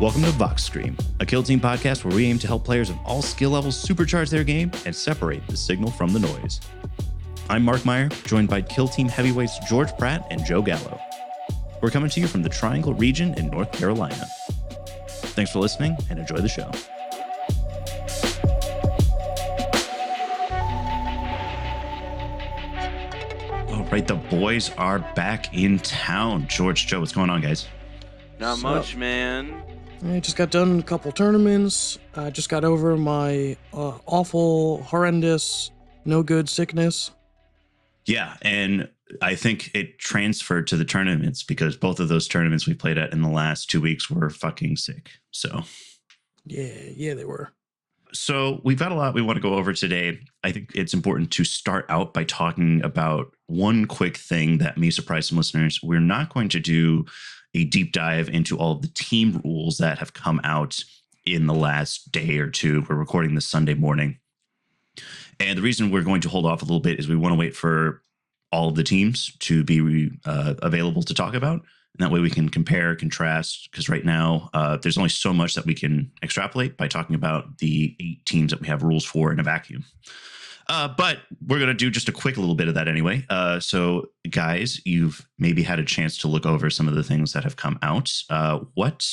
Welcome to Vox Stream, a Kill Team podcast where we aim to help players of all skill levels supercharge their game and separate the signal from the noise. I'm Mark Meyer, joined by Kill Team heavyweights George Pratt and Joe Gallo. We're coming to you from the Triangle region in North Carolina. Thanks for listening and enjoy the show. All right, the boys are back in town. George, Joe, what's going on, guys? Not much, man. I just got done a couple tournaments. I just got over my awful, horrendous, no good sickness. Yeah, and I think it transferred to the tournaments because both of those tournaments we played at in the last 2 weeks were fucking sick. So, yeah, they were. So we've got a lot we want to go over today. I think it's important to start out by talking about one quick thing that may surprise some listeners. We're not going to do a deep dive into all of the team rules that have come out in the last day or two. We're recording this Sunday morning. And the reason we're going to hold off a little bit is we want to wait for all of the teams to be available to talk about. And that way we can compare, contrast, because right now there's only so much that we can extrapolate by talking about the 8 teams that we have rules for in a vacuum. But we're going to do just a quick little bit of that anyway. So, guys, you've maybe had a chance to look over some of the things that have come out. What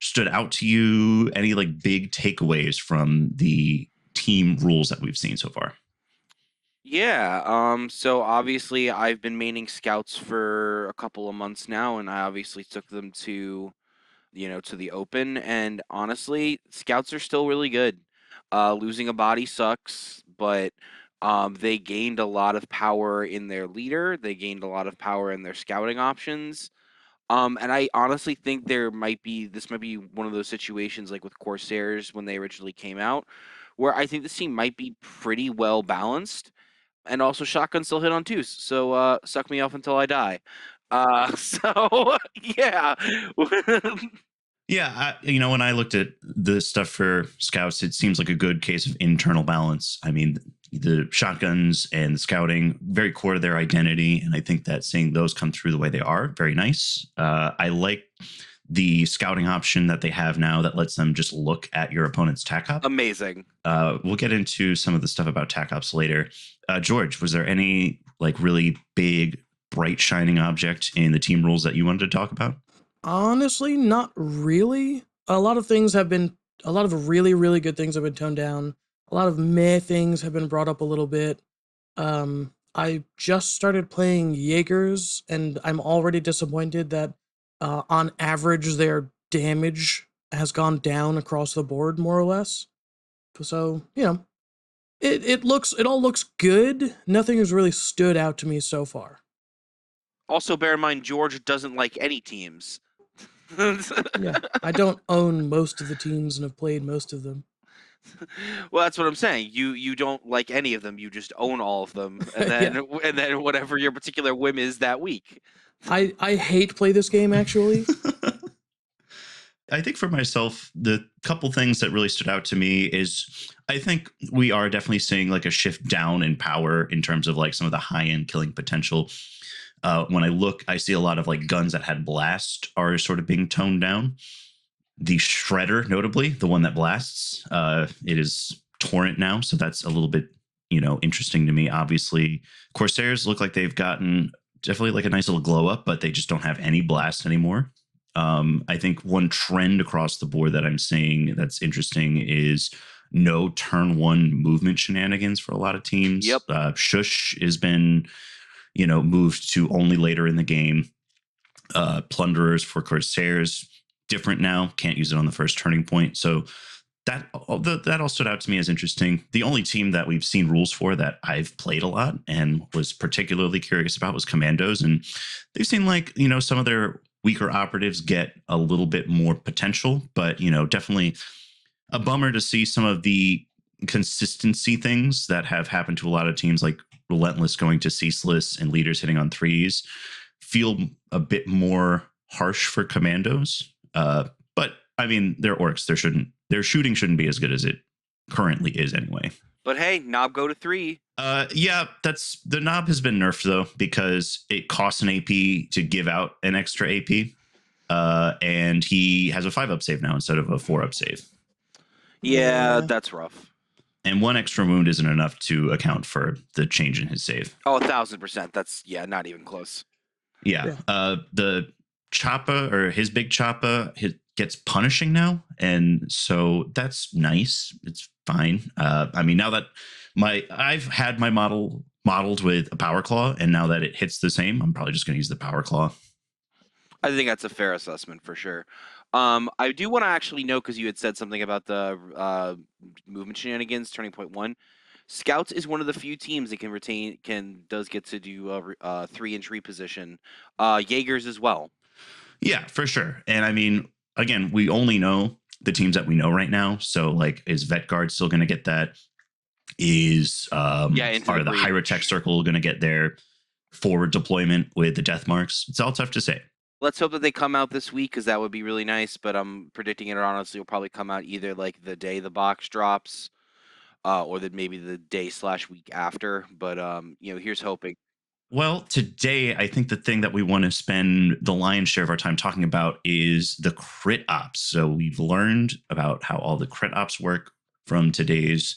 stood out to you? Any like big takeaways from the team rules that we've seen so far? Yeah, so obviously I've been maining scouts for a couple of months now, and I obviously took them to the open, and honestly, scouts are still really good. Losing a body sucks, but they gained a lot of power in their leader. They gained a lot of power in their scouting options. And I honestly think this might be one of those situations like with Corsairs when they originally came out, where I think this team might be pretty well balanced. And also shotguns still hit on twos, so suck me off until I die. So yeah. Yeah, when I looked at the stuff for scouts, it seems like a good case of internal balance. I mean, the shotguns and the scouting, very core to their identity. And I think that seeing those come through the way they are, very nice. I like the scouting option that they have now that lets them just look at your opponent's Tac Op. Amazing. We'll get into some of the stuff about Tac Ops later. George, was there any like really big, bright, shining object in the team rules that you wanted to talk about? Honestly, not really. A lot of really, really good things have been toned down. A lot of meh things have been brought up a little bit. I just started playing Jaegers, and I'm already disappointed that on average their damage has gone down across the board, more or less. So, it all looks good. Nothing has really stood out to me so far. Also, bear in mind, George doesn't like any teams. Yeah, I don't own most of the teams and have played most of them. Well, that's what I'm saying. You don't like any of them. You just own all of them, and then Yeah. and then whatever your particular whim is that week. I hate play this game, actually. I think for myself, the couple things that really stood out to me is I think we are definitely seeing like a shift down in power in terms of like some of the high end killing potential. When I look, I see a lot of like guns that had blast are sort of being toned down. The Shredder, notably, the one that blasts, it is Torrent now. So that's a little bit, interesting to me. Obviously, Corsairs look like they've gotten definitely like a nice little glow up, but they just don't have any blast anymore. I think one trend across the board that I'm seeing that's interesting is no turn one movement shenanigans for a lot of teams. Yep. Shush has been moved to only later in the game. Plunderers for Corsairs, different now. Can't use it on the first turning point. So that all stood out to me as interesting. The only team that we've seen rules for that I've played a lot and was particularly curious about was Commandos. And they've seen like, some of their weaker operatives get a little bit more potential, but, definitely a bummer to see some of the consistency things that have happened to a lot of teams like Relentless going to Ceaseless and Leaders hitting on threes feel a bit more harsh for Commandos. But I mean, they're orcs. Their shooting shouldn't be as good as it currently is anyway. But hey, knob go to 3. Yeah, the knob has been nerfed though, because it costs an AP to give out an extra AP. And he has a 5-up save now instead of a 4-up save. Yeah, Yeah. that's rough. And 1 extra wound isn't enough to account for the change in his save. Oh, 1,000%. That's not even close. Yeah. The Choppa, or his big Choppa, gets punishing now, and so that's nice. It's fine. I mean, now that I've had my modeled with a Power Claw, and now that it hits the same, I'm probably just going to use the Power Claw. I think that's a fair assessment for sure. I do want to actually know, because you had said something about the movement shenanigans, turning point 1. Scouts is one of the few teams that does get to do a 3-inch reposition. Jaegers as well. Yeah, for sure. And I mean, again, we only know the teams that we know right now. So, like, is Vetguard still going to get that? Is are the Hyrotech Circle going to get their forward deployment with the death marks? It's all tough to say. Let's hope that they come out this week, because that would be really nice. But I'm predicting it honestly will probably come out either like the day the box drops, or maybe the day/week after. But here's hoping. Well, today, I think the thing that we want to spend the lion's share of our time talking about is the crit ops. So we've learned about how all the crit ops work from today's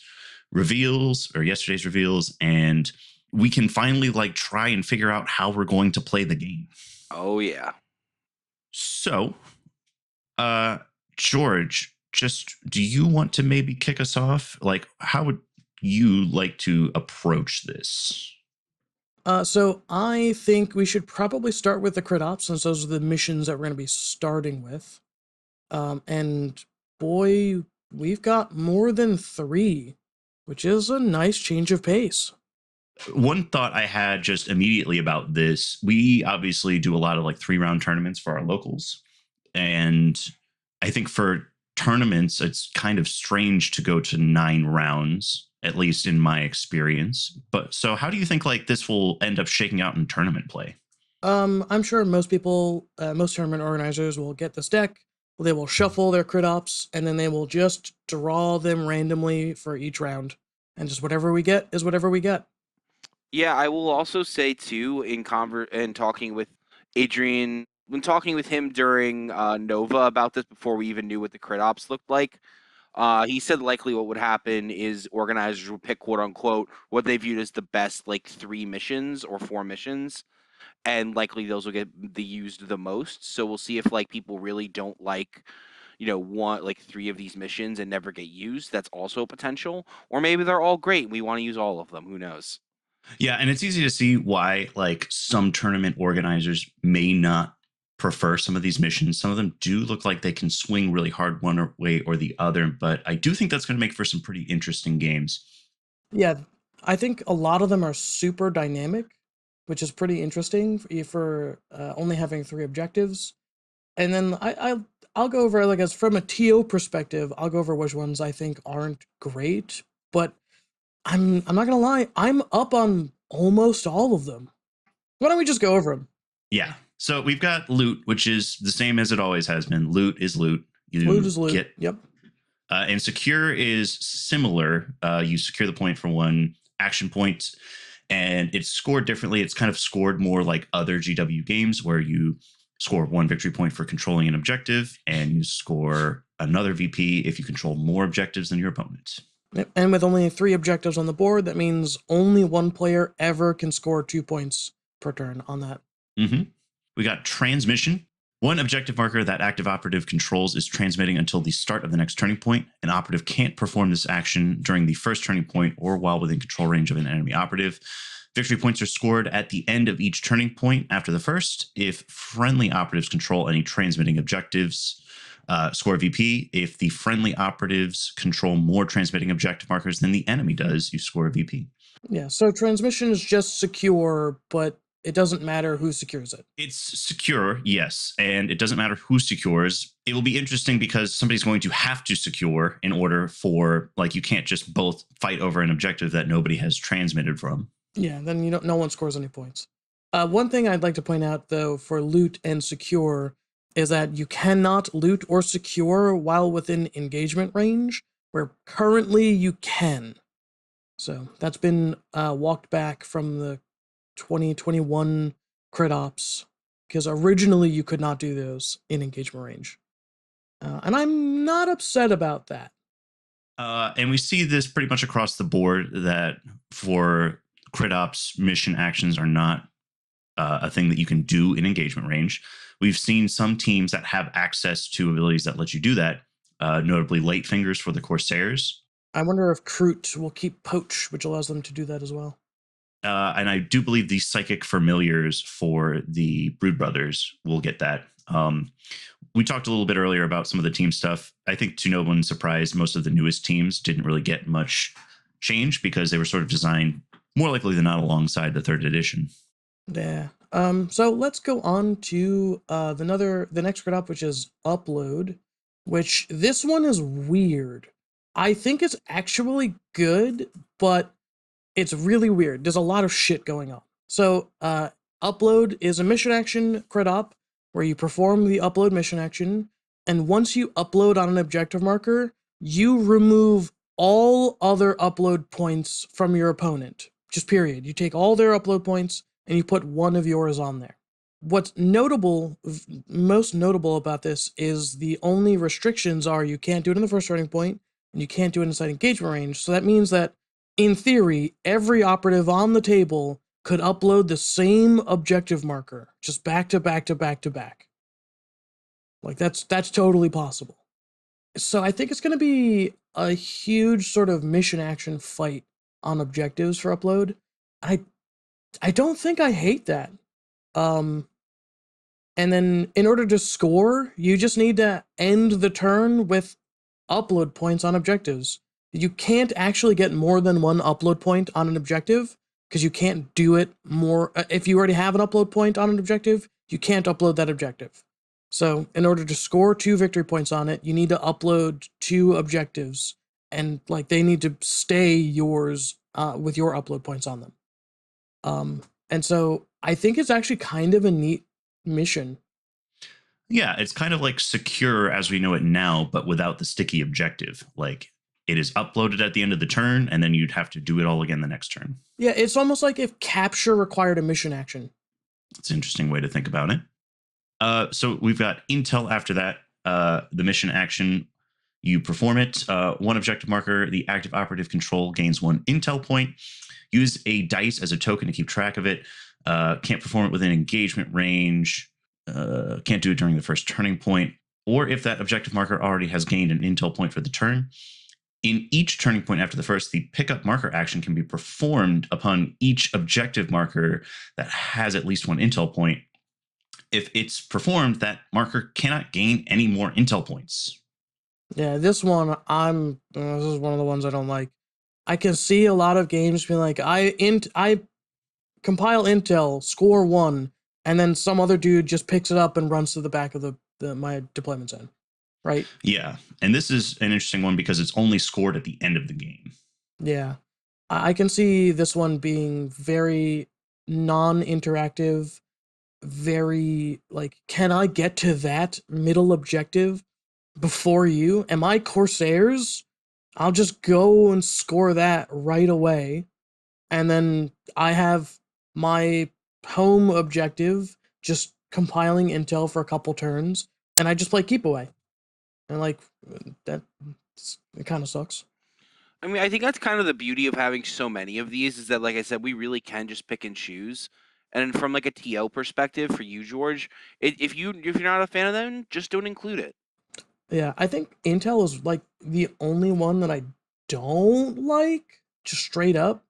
reveals, or yesterday's reveals, and we can finally try and figure out how we're going to play the game. Oh yeah. So, George, just do you want to maybe kick us off? How would you like to approach this? So I think we should probably start with the crit ops, since those are the missions that we're going to be starting with. And boy, we've got more than 3, which is a nice change of pace. One thought I had just immediately about this, we obviously do a lot of 3-round tournaments for our locals. And I think for tournaments, it's kind of strange to go to 9 rounds, at least in my experience. But so how do you think this will end up shaking out in tournament play? I'm sure most people, most tournament organizers will get this deck. They will shuffle their crit ops, and then they will just draw them randomly for each round. And just whatever we get is whatever we get. Yeah, I will also say too, in talking with Adrian, when talking with him during Nova about this before we even knew what the crit ops looked like, he said likely what would happen is organizers would pick quote unquote what they viewed as the best 3 missions or 4 missions, and likely those will get used the most. So we'll see if people really don't want 3 of these missions and never get used. That's also a potential. Or maybe they're all great. We want to use all of them. Who knows? Yeah, and it's easy to see why some tournament organizers may not prefer some of these missions. Some of them do look like they can swing really hard one way or the other, but I do think that's going to make for some pretty interesting games. Yeah, I think a lot of them are super dynamic, which is pretty interesting for only having 3 objectives. And then I'll go over, as from a TO perspective, I'll go over which ones I think aren't great, but I'm not gonna lie, I'm up on almost all of them. Why don't we just go over them? Yeah. So we've got loot, which is the same as it always has been. Loot is loot. Loot is loot. Yep. And secure is similar. You secure the point for 1 action point, and it's scored differently. It's kind of scored more like other GW games, where you score 1 victory point for controlling an objective, and you score another VP if you control more objectives than your opponent. And with only 3 objectives on the board, that means only 1 player ever can score 2 points per turn on that. Mm-hmm. We got transmission. 1 objective marker that active operative controls is transmitting until the start of the next turning point. An operative can't perform this action during the first turning point or while within control range of an enemy operative. Victory points are scored at the end of each turning point after the first. If friendly operatives control any transmitting objectives, score VP. If the friendly operatives control more transmitting objective markers than the enemy does, you score a VP. Yeah, so transmission is just secure, but it doesn't matter who secures it. It's secure, yes, and it doesn't matter who secures. It will be interesting because somebody's going to have to secure in order for, you can't just both fight over an objective that nobody has transmitted from. Yeah, then no one scores any points. One thing I'd like to point out, though, for loot and secure is that you cannot loot or secure while within engagement range, where currently you can. So that's been walked back from the 2021 crit ops. because originally you could not do those in engagement range. And I'm not upset about that. And we see this pretty much across the board that for crit ops, mission actions are not a thing that you can do in engagement range. We've seen some teams that have access to abilities that let you do that, notably Light Fingers for the Corsairs. I wonder if Kroot will keep Poach, which allows them to do that as well. And I do believe the Psychic Familiars for the Brood Brothers will get that. We talked a little bit earlier about some of the team stuff. I think, to no one's surprise, most of the newest teams didn't really get much change because they were sort of designed more likely than not alongside the third edition. Yeah. So let's go on to the next crit up, which is Upload, which this one is weird. I think it's actually good, but it's really weird. There's a lot of shit going on. So Upload is a mission action crit up where you perform the upload mission action, and once you upload on an objective marker, you remove all other upload points from your opponent. Just period. You take all their upload points and you put one of yours on there. What's most notable about this is the only restrictions are you can't do it in the first starting point and you can't do it inside engagement range. So that means that in theory, every operative on the table could upload the same objective marker, just back to back to back to back. Like that's totally possible. So I think it's going to be a huge sort of mission action fight on objectives for upload. I don't think I hate that. And then in order to score, you just need to end the turn with upload points on objectives. You can't actually get more than one upload point on an objective because you can't do it more. If you already have an upload point on an objective, you can't upload that objective. So in order to score 2 victory points on it, you need to upload 2 objectives, and like they need to stay yours with your upload points on them. And so I think it's actually kind of a neat mission. Yeah, it's kind of like Secure as we know it now, but without the sticky objective. Like it is uploaded at the end of the turn, and then you'd have to do it all again the next turn. Yeah, it's almost like if Capture required a mission action. It's an interesting way to think about it. So we've got Intel after that. The mission action, you perform it. One objective marker, the active operative control gains 1 Intel point. Use a dice as a token to keep track of it. Can't perform it within engagement range. Can't do it during the first turning point. Or if that objective marker already has gained an Intel point for the turn. In each turning point after the first, the pickup marker action can be performed upon each objective marker that has at least 1 Intel point. If it's performed, that marker cannot gain any more Intel points. Yeah, this one, this is one of the ones I don't like. I can see a lot of games being like, I compile Intel, score 1, and then some other dude just picks it up and runs to the back of my deployment zone. Right? Yeah, and this is an interesting one because it's only scored at the end of the game. Yeah. I can see this one being very non-interactive, very like, can I get to that middle objective before you? Am I Corsairs? I'll just go and score that right away. And then I have my home objective just compiling intel for a couple turns, and I just play keep away. And like that, it kind of sucks. I mean, I think that's kind of the beauty of having so many of these is that, like I said, we really can just pick and choose. And from like a TO perspective for you, George, if you're not a fan of them, just don't include it. Yeah, I think Intel is like the only one that I don't like, just straight up.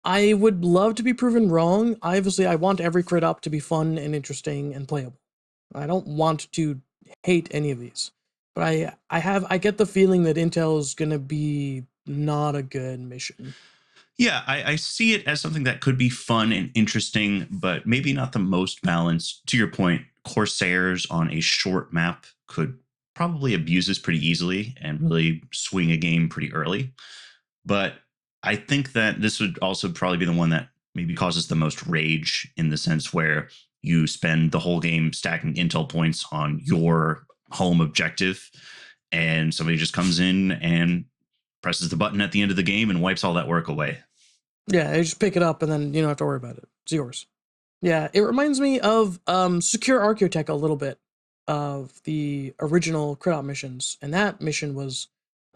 I would love to be proven wrong. Obviously, I want every crit up to be fun and interesting and playable. I don't want to hate any of these. But I get the feeling that Intel is going to be not a good mission. Yeah, I see it as something that could be fun and interesting, but maybe not the most balanced. To your point, Corsairs on a short map could probably abuse this pretty easily and really swing a game pretty early. But I think that this would also probably be the one that maybe causes the most rage, in the sense where you spend the whole game stacking intel points on your home objective, and somebody just comes in and presses the button at the end of the game and wipes all that work away. Yeah, you just pick it up and then you don't have to worry about it. It's yours. Yeah, it reminds me of Secure Architect a little bit of the original crit op missions, and that mission was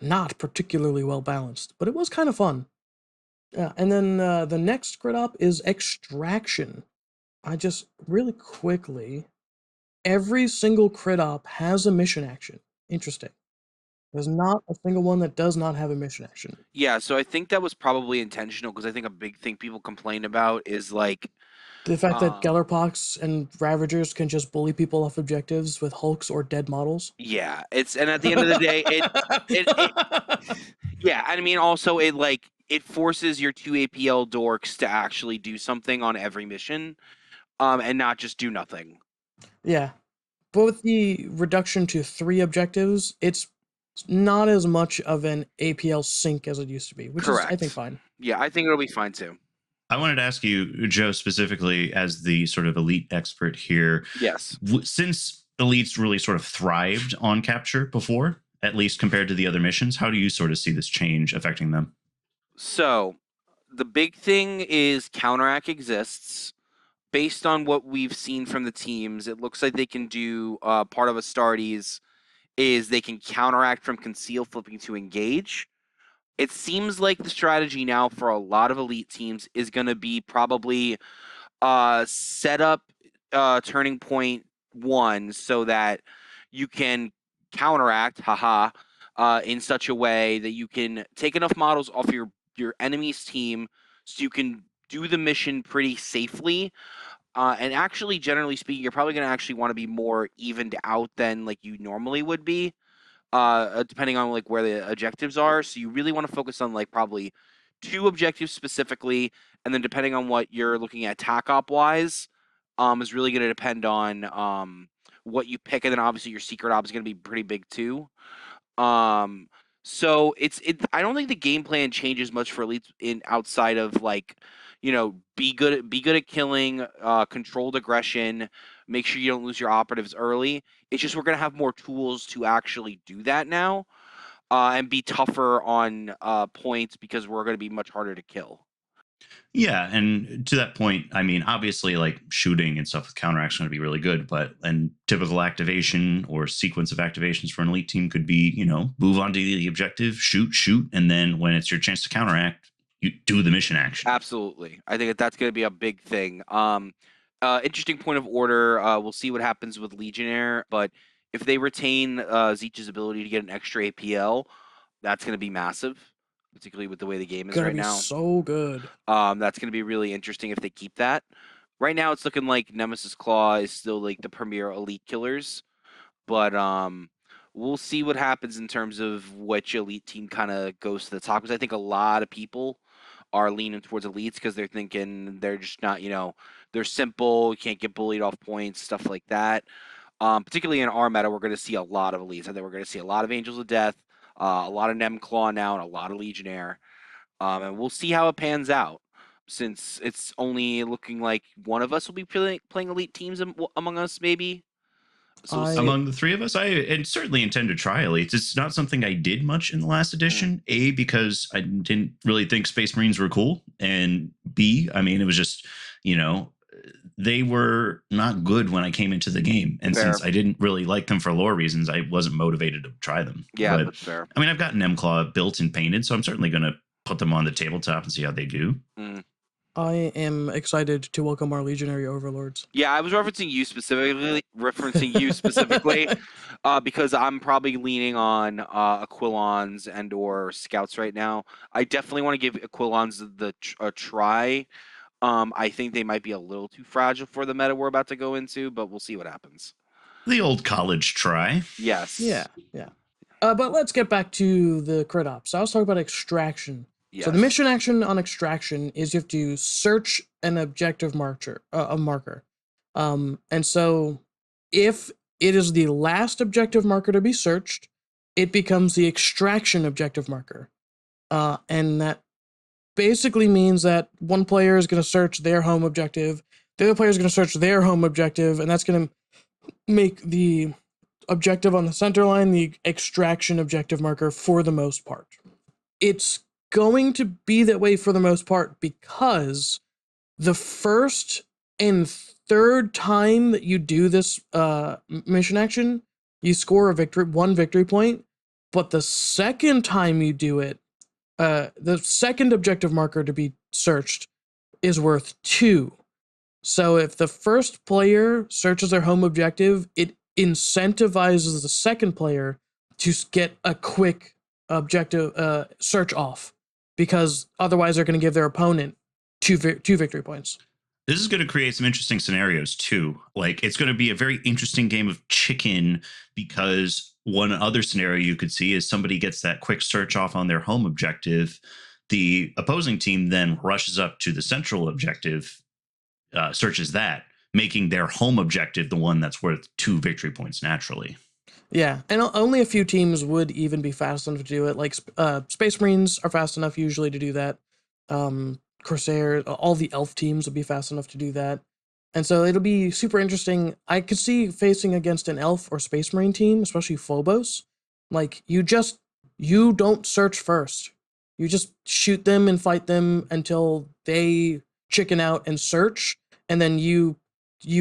not particularly well balanced, but it was kind of fun. Yeah, and then the next crit op is Extraction. I just really quickly, every single crit op has a mission action. Interesting. There's not a single one that does not have a mission action. Yeah, so I think that was probably intentional because I think a big thing people complain about is like The fact that um, Gellerpox and Ravagers can just bully people off objectives with Hulks or dead models. yeah, it's and at the end of the day, it yeah, I mean also it forces your two APL dorks to actually do something on every mission, and not just do nothing. Yeah, but with the reduction to 3 objectives, it's not as much of an APL sink as it used to be, which is, I think, Correct. fine. Yeah, I think it'll be fine too. I wanted to ask you, Joe, specifically as the sort of elite expert here. Yes. Since elites really sort of thrived on capture before, at least compared to the other missions, how do you sort of see this change affecting them? So the big thing is counteract exists. Based on what we've seen from the teams, it looks like they can do part of Astartes is they can counteract from conceal flipping to engage. It seems like the strategy now for a lot of elite teams is going to be probably set up turning point 1 so that you can counteract, haha, in such a way that you can take enough models off your enemy's team so you can do the mission pretty safely. And actually, generally speaking, you're probably going to actually want to be more evened out than like you normally would be, depending on like where the objectives are. So you really want to focus on like probably 2 objectives specifically, and then depending on what you're looking at Tac Op wise, is really going to depend on what you pick, and then obviously your secret op is going to be pretty big too. Um, so it. I don't think the game plan changes much for elites in outside of like, be good at killing, controlled aggression, make sure you don't lose your operatives early. It's just we're gonna have more tools to actually do that now, and be tougher on points because we're gonna be much harder to kill. Yeah, and to that point, I mean, obviously, like shooting and stuff with counteraction is going to be really good, but and typical activation or sequence of activations for an elite team could be, move on to the objective, shoot, and then when it's your chance to counteract, you do the mission action. Absolutely, I think that's going to be a big thing. Interesting point of order. We'll see what happens with Legionnaire, but if they retain Zeech's ability to get an extra APL, that's going to be massive, particularly with the way the game is Gonna right be now. so good. That's going to be really interesting if they keep that. Right now, it's looking like Nemesis Claw is still like the premier elite killers, but we'll see what happens in terms of which elite team kind of goes to the top. Because I think a lot of people are leaning towards elites because they're thinking they're just not, they're simple, you can't get bullied off points, stuff like that. Particularly in our meta, we're going to see a lot of elites. I think we're going to see a lot of Angels of Death, a lot of Nem Claw now, and a lot of Legionnaire. And we'll see how it pans out. Since it's only looking like one of us will be playing elite teams among us, maybe. So we'll see. Among the three of us, I and certainly intend to try elites. It's not something I did much in the last edition. A, because I didn't really think Space Marines were cool, and B, I mean, it was just, they were not good when I came into the game, and Fair. since I didn't really like them for lore reasons, I wasn't motivated to try them. Yeah, but, that's fair. I mean, I've got Nemclaw built and painted, so I'm certainly going to put them on the tabletop and see how they do. I am excited to welcome our Legionary Overlords. Yeah, I was referencing you specifically, because I'm probably leaning on Aquilons and or Scouts right now. I definitely want to give Aquilons a try. I think they might be a little too fragile for the meta we're about to go into, but we'll see what happens. The old college try. Yes. Yeah. But let's get back to the crit ops. I was talking about Extraction. Yes. So the mission action on Extraction is you have to search an objective marker, a marker. And so if it is the last objective marker to be searched, it becomes the Extraction objective marker. And that basically means that one player is going to search their home objective, the other player is going to search their home objective, and that's going to make the objective on the center line the Extraction objective marker for the most part. It's going to be that way for the most part because the first and third time that you do this mission action, you score one victory point. But the second time you do it, the second objective marker to be searched is worth 2. So if the first player searches their home objective, it incentivizes the second player to get a quick objective search off, because otherwise they're going to give their opponent two victory points. This is going to create some interesting scenarios too. Like, it's going to be a very interesting game of chicken, because one other scenario you could see is somebody gets that quick search off on their home objective. The opposing team then rushes up to the central objective, searches that, making their home objective the one that's worth 2 victory points naturally. Yeah, and only a few teams would even be fast enough to do it. Like Space Marines are fast enough usually to do that. Corsair, all the elf teams would be fast enough to do that. And so it'll be super interesting. I could see facing against an elf or Space Marine team, especially Phobos. Like, you don't search first. You just shoot them and fight them until they chicken out and search, and then you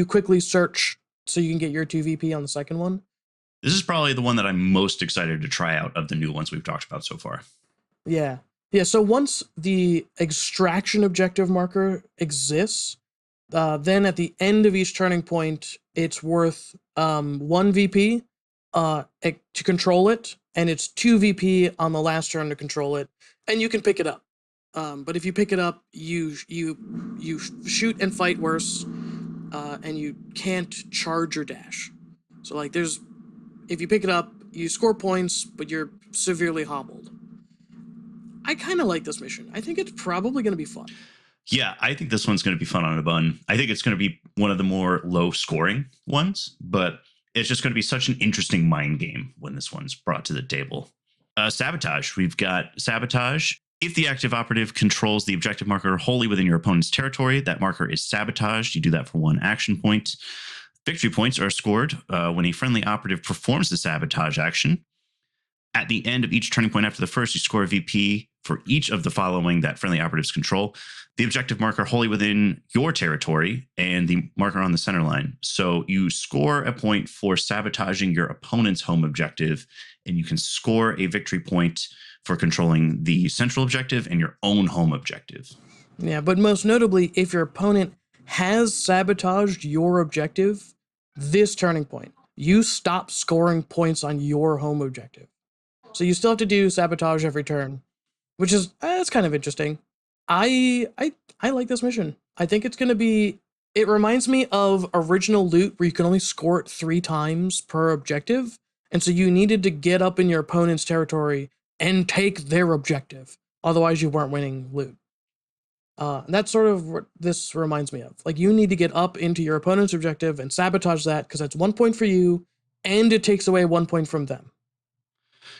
quickly search so you can get your 2 VP on the second one. This is probably the one that I'm most excited to try out of the new ones we've talked about so far. Yeah. Yeah, so once the extraction objective marker exists, then at the end of each turning point, it's worth 1 VP to control it, and it's 2 VP on the last turn to control it, and you can pick it up. But if you pick it up, you shoot and fight worse, and you can't charge or dash. So like, if you pick it up, you score points, but you're severely hobbled. I kind of like this mission. I think it's probably going to be fun. Yeah, I think this one's going to be fun on a bun. I think it's going to be one of the more low scoring ones, but it's just going to be such an interesting mind game when this one's brought to the table. Sabotage. We've got Sabotage. If the active operative controls the objective marker wholly within your opponent's territory, that marker is sabotaged. You do that for 1 action point. Victory points are scored when a friendly operative performs the sabotage action. At the end of each turning point after the first, you score a VP for each of the following that friendly operatives control: the objective marker wholly within your territory and the marker on the center line. So you score a point for sabotaging your opponent's home objective, and you can score a victory point for controlling the central objective and your own home objective. Yeah, but most notably, if your opponent has sabotaged your objective, this turning point, you stop scoring points on your home objective. So you still have to do sabotage every turn, which is that's kind of interesting. I like this mission. I think it's going to be. It reminds me of original loot where you can only score it 3 times per objective, and so you needed to get up in your opponent's territory and take their objective. Otherwise, you weren't winning loot. That's sort of what this reminds me of. Like, you need to get up into your opponent's objective and sabotage that, because that's 1 point for you, and it takes away 1 point from them.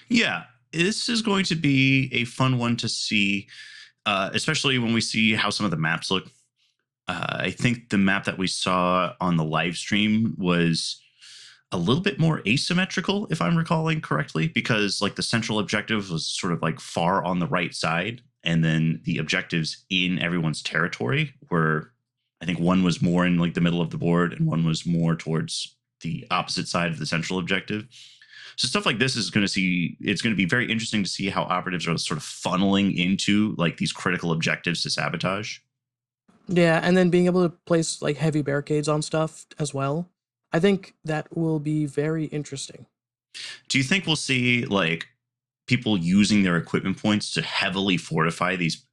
Yeah, this is going to be a fun one to see, especially when we see how some of the maps look. I think the map that we saw on the live stream was a little bit more asymmetrical, if I'm recalling correctly, because like the central objective was sort of like far on the right side, and then the objectives in everyone's territory were, I think one was more in like the middle of the board and one was more towards the opposite side of the central objective. So stuff like this is going to see, it's going to be very interesting to see how operatives are sort of funneling into like these critical objectives to sabotage. Yeah, and then being able to place like heavy barricades on stuff as well. I think that will be very interesting. Do you think we'll see like people using their equipment points to heavily fortify these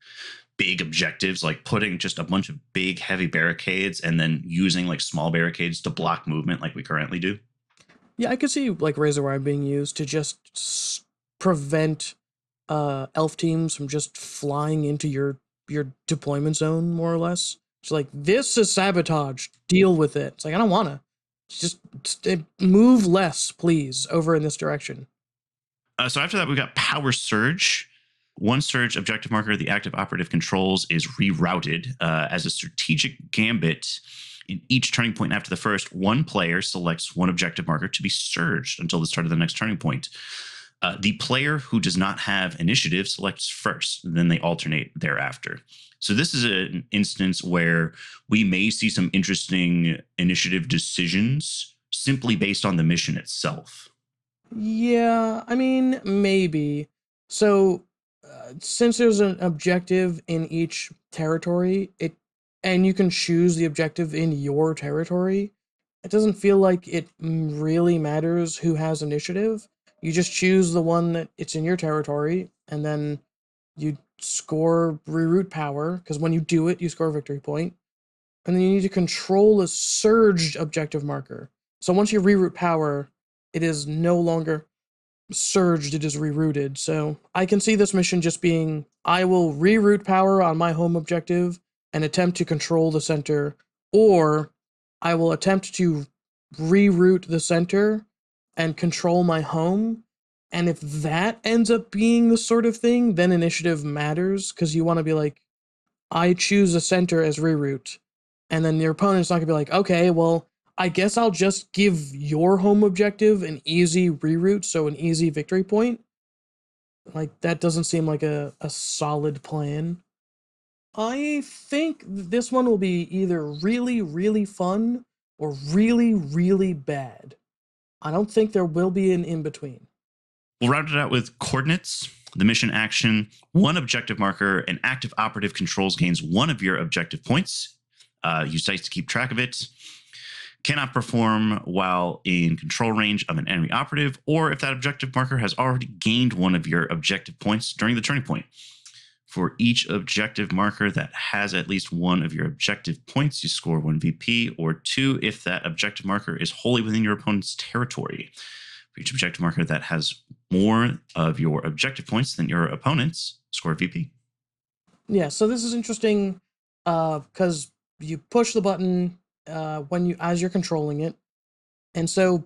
big objectives, like putting just a bunch of big heavy barricades and then using like small barricades to block movement like we currently do? Yeah, I could see like razor wire being used to just prevent elf teams from just flying into your deployment zone, more or less. It's like, this is sabotage. Deal with it. It's like, I don't want to. Just move less, please, over in this direction. So after that, we've got Power Surge. 1 surge objective marker the active operative controls is rerouted as a strategic gambit. In each turning point after the first, 1 player selects 1 objective marker to be surged until the start of the next turning point. The player who does not have initiative selects first, then they alternate thereafter. So this is an instance where we may see some interesting initiative decisions simply based on the mission itself. Yeah, I mean, maybe. So, since there's an objective in each territory, and you can choose the objective in your territory, it doesn't feel like it really matters who has initiative. You just choose the one that it's in your territory, and then you score reroute power, because when you do it, you score a victory point. And then you need to control a surged objective marker. So once you reroute power, it is no longer surged, it is rerouted. So I can see this mission just being, I will reroute power on my home objective and attempt to control the center, or I will attempt to reroute the center and control my home. And if that ends up being the sort of thing, then initiative matters, because you want to be like, I choose a center as reroute. And then your opponent's not gonna be like, okay, well, I guess I'll just give your home objective an easy reroute, so an easy victory point. Like, that doesn't seem like a solid plan. I think this one will be either really, really fun or really, really bad. I don't think there will be an in between. We'll round it out with coordinates. The mission action, one objective marker, an active operative controls gains one of your objective points. Use dice to keep track of it. Cannot perform while in control range of an enemy operative, or if that objective marker has already gained one of your objective points during the turning point. For each objective marker that has at least one of your objective points, you score 1 VP, or 2 if that objective marker is wholly within your opponent's territory. For each objective marker that has more of your objective points than your opponent's, score VP. Yeah, so this is interesting because you push the button as you're controlling it, and so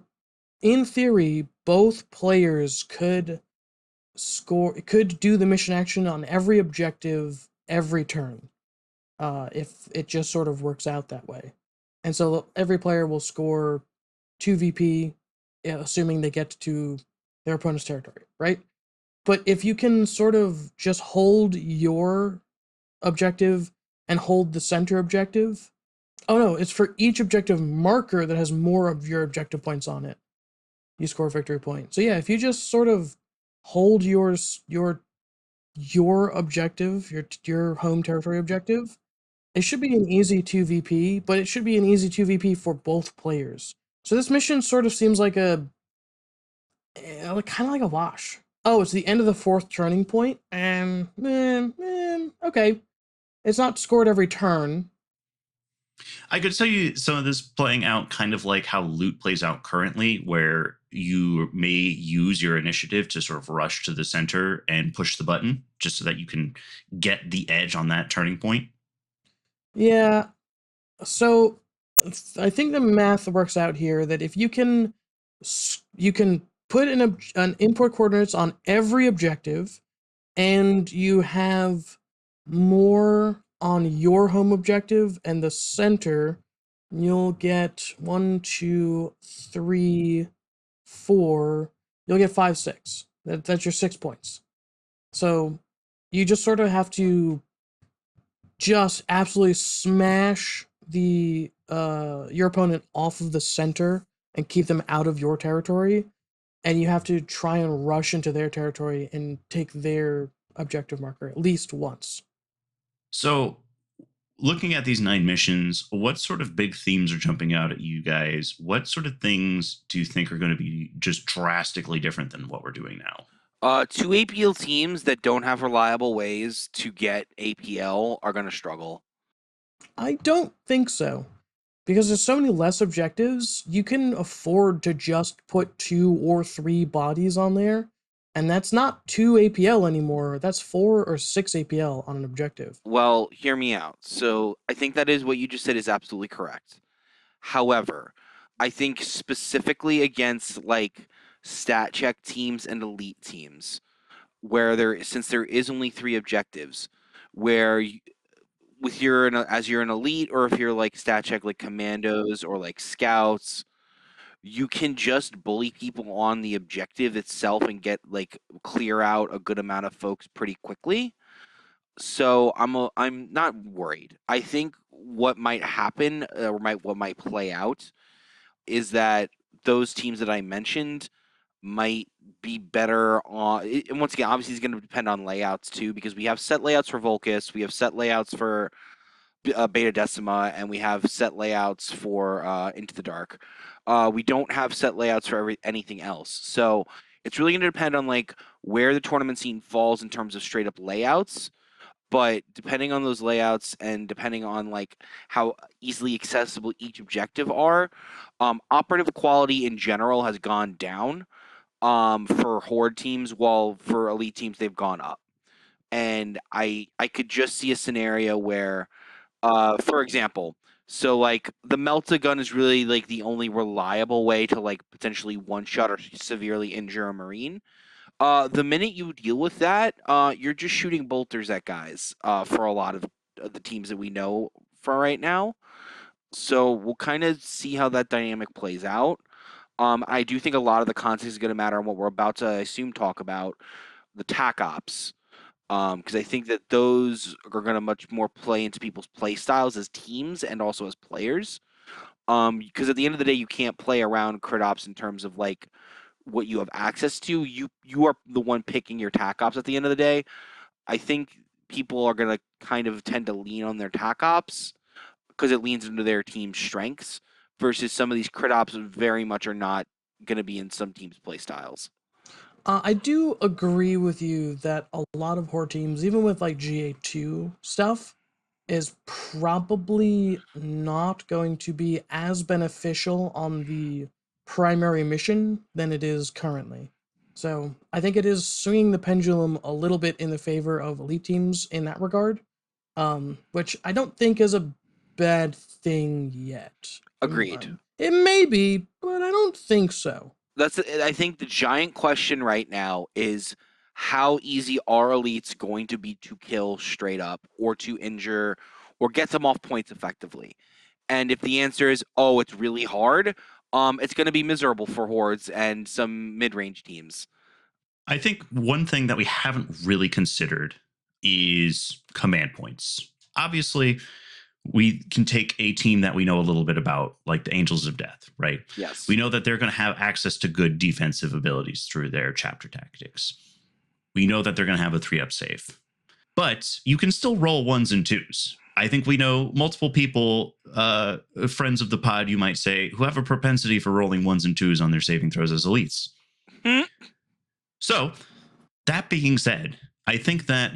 in theory, both players could do the mission action on every objective every turn, if it just sort of works out that way. And so every player will score 2 VP, assuming they get to their opponent's territory, right? But if you can sort of just hold your objective and hold the center objective. Oh no, it's for each objective marker that has more of your objective points on it. You score a victory point. So yeah, if you just sort of hold your objective, your home territory objective, it should be an easy 2 VP, but it should be an easy 2 VP for both players. So this mission sort of seems like kind of like a wash. Oh, it's the end of the 4th turning point, and okay. It's not scored every turn. I could tell you some of this playing out kind of like how loot plays out currently, where you may use your initiative to sort of rush to the center and push the button just so that you can get the edge on that turning point. Yeah. So I think the math works out here that if you can put an import coordinates on every objective, and you have more on your home objective and the center, you'll get 1, 2, 3, 4. You'll get 5, 6. That's your 6 points. So you just sort of have to just absolutely smash the your opponent off of the center and keep them out of your territory, and you have to try and rush into their territory and take their objective marker at least once. So, looking at these 9 missions, what sort of big themes are jumping out at you guys? What sort of things do you think are going to be just drastically different than what we're doing now? 2 APL teams that don't have reliable ways to get APL are going to struggle. I don't think so. Because there's so many less objectives, you can afford to just put 2 or 3 bodies on there, and that's not 2 APL anymore, that's 4 or 6 APL on an objective. Well, hear me out. So I think that is what you just said is absolutely correct. However, I think specifically against like stat check teams and elite teams, where since there is only 3 objectives, where with as you're an elite, or if you're like stat check like commandos or like scouts, you can just bully people on the objective itself and get clear out a good amount of folks pretty quickly. So I'm not worried. I think what might happen what might play out is that those teams that I mentioned might be better on. And once again, obviously, it's going to depend on layouts too, because we have set layouts for Volcus, we have set layouts for Beta Decima, and we have set layouts for Into the Dark. We don't have set layouts for anything else. So it's really going to depend on where the tournament scene falls in terms of straight up layouts. But depending on those layouts and depending on how easily accessible each objective are, operative quality in general has gone down for horde teams, while for elite teams they've gone up. And I could just see a scenario where, for example, so the Melta gun is really the only reliable way to potentially one shot or severely injure a Marine. The minute you deal with that, you're just shooting bolters at guys for a lot of the teams that we know for right now. So we'll kind of see how that dynamic plays out. I do think a lot of the context is going to matter on what we're about to, I assume, talk about the Tac Ops, because I think that those are going to much more play into people's play styles as teams and also as players. Because at the end of the day, you can't play around crit ops in terms of what you have access to. You are the one picking your Tac Ops at the end of the day. I think people are going to kind of tend to lean on their Tac Ops because it leans into their team's strengths versus some of these crit ops very much are not going to be in some teams' play styles. I do agree with you that a lot of horde teams, even with GA2 stuff, is probably not going to be as beneficial on the primary mission than it is currently. So I think it is swinging the pendulum a little bit in the favor of elite teams in that regard, which I don't think is a bad thing yet. Agreed. It may be, but I don't think so. I think the giant question right now is how easy are elites going to be to kill straight up or to injure or get them off points effectively? And if the answer is, oh, it's really hard, it's going to be miserable for hordes and some mid-range teams. I think one thing that we haven't really considered is command points. Obviously, we can take a team that we know a little bit about, like the Angels of Death, right? Yes. We know that they're going to have access to good defensive abilities through their chapter tactics. We know that they're going to have a 3-up save. But you can still roll 1s and 2s. I think we know multiple people, friends of the pod, you might say, who have a propensity for rolling 1s and 2s on their saving throws as elites. So, that being said, I think that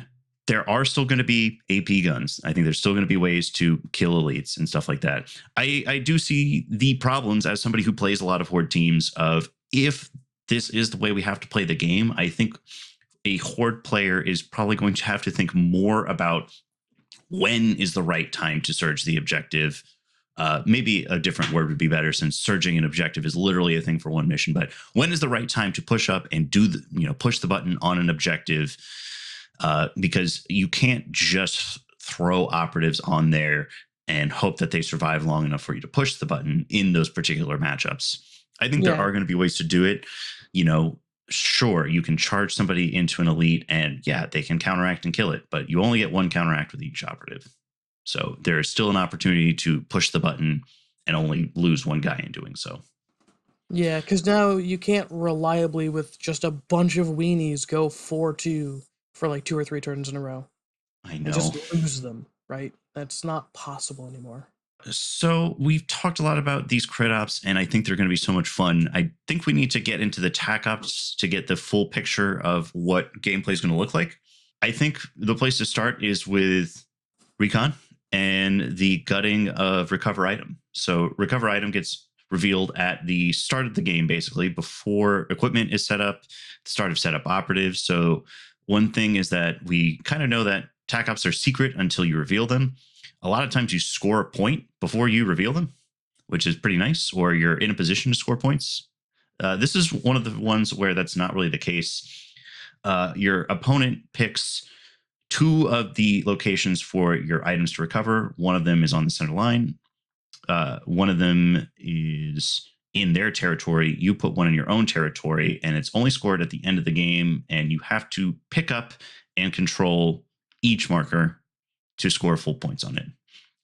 there are still going to be AP guns. I think there's still going to be ways to kill elites and stuff like that. I do see the problems as somebody who plays a lot of horde teams of if this is the way we have to play the game. I think a horde player is probably going to have to think more about when is the right time to surge the objective. Maybe a different word would be better, since surging an objective is literally a thing for one mission. But when is the right time to push up and push the button on an objective? Because you can't just throw operatives on there and hope that they survive long enough for you to push the button in those particular matchups. I think there are going to be ways to do it. Sure, you can charge somebody into an elite and they can counteract and kill it, but you only get one counteract with each operative. So there is still an opportunity to push the button and only lose one guy in doing so. Yeah, because now you can't reliably, with just a bunch of weenies, go 4-2 for 2 or 3 turns in a row. I know. And just lose them, right? That's not possible anymore. So we've talked a lot about these crit ops, and I think they're going to be so much fun. I think we need to get into the Tac Ops to get the full picture of what gameplay is going to look like. I think the place to start is with Recon and the gutting of Recover Item. So Recover Item gets revealed at the start of the game, basically, before equipment is set up, the start of setup operatives. So one thing is that we kind of know that Tac Ops are secret until you reveal them. A lot of times you score a point before you reveal them, which is pretty nice, or you're in a position to score points. This is one of the ones where that's not really the case. Your opponent picks 2 of the locations for your items to recover. One of them is on the center line. One of them is in their territory, you put one in your own territory, and it's only scored at the end of the game, and you have to pick up and control each marker to score full points on it.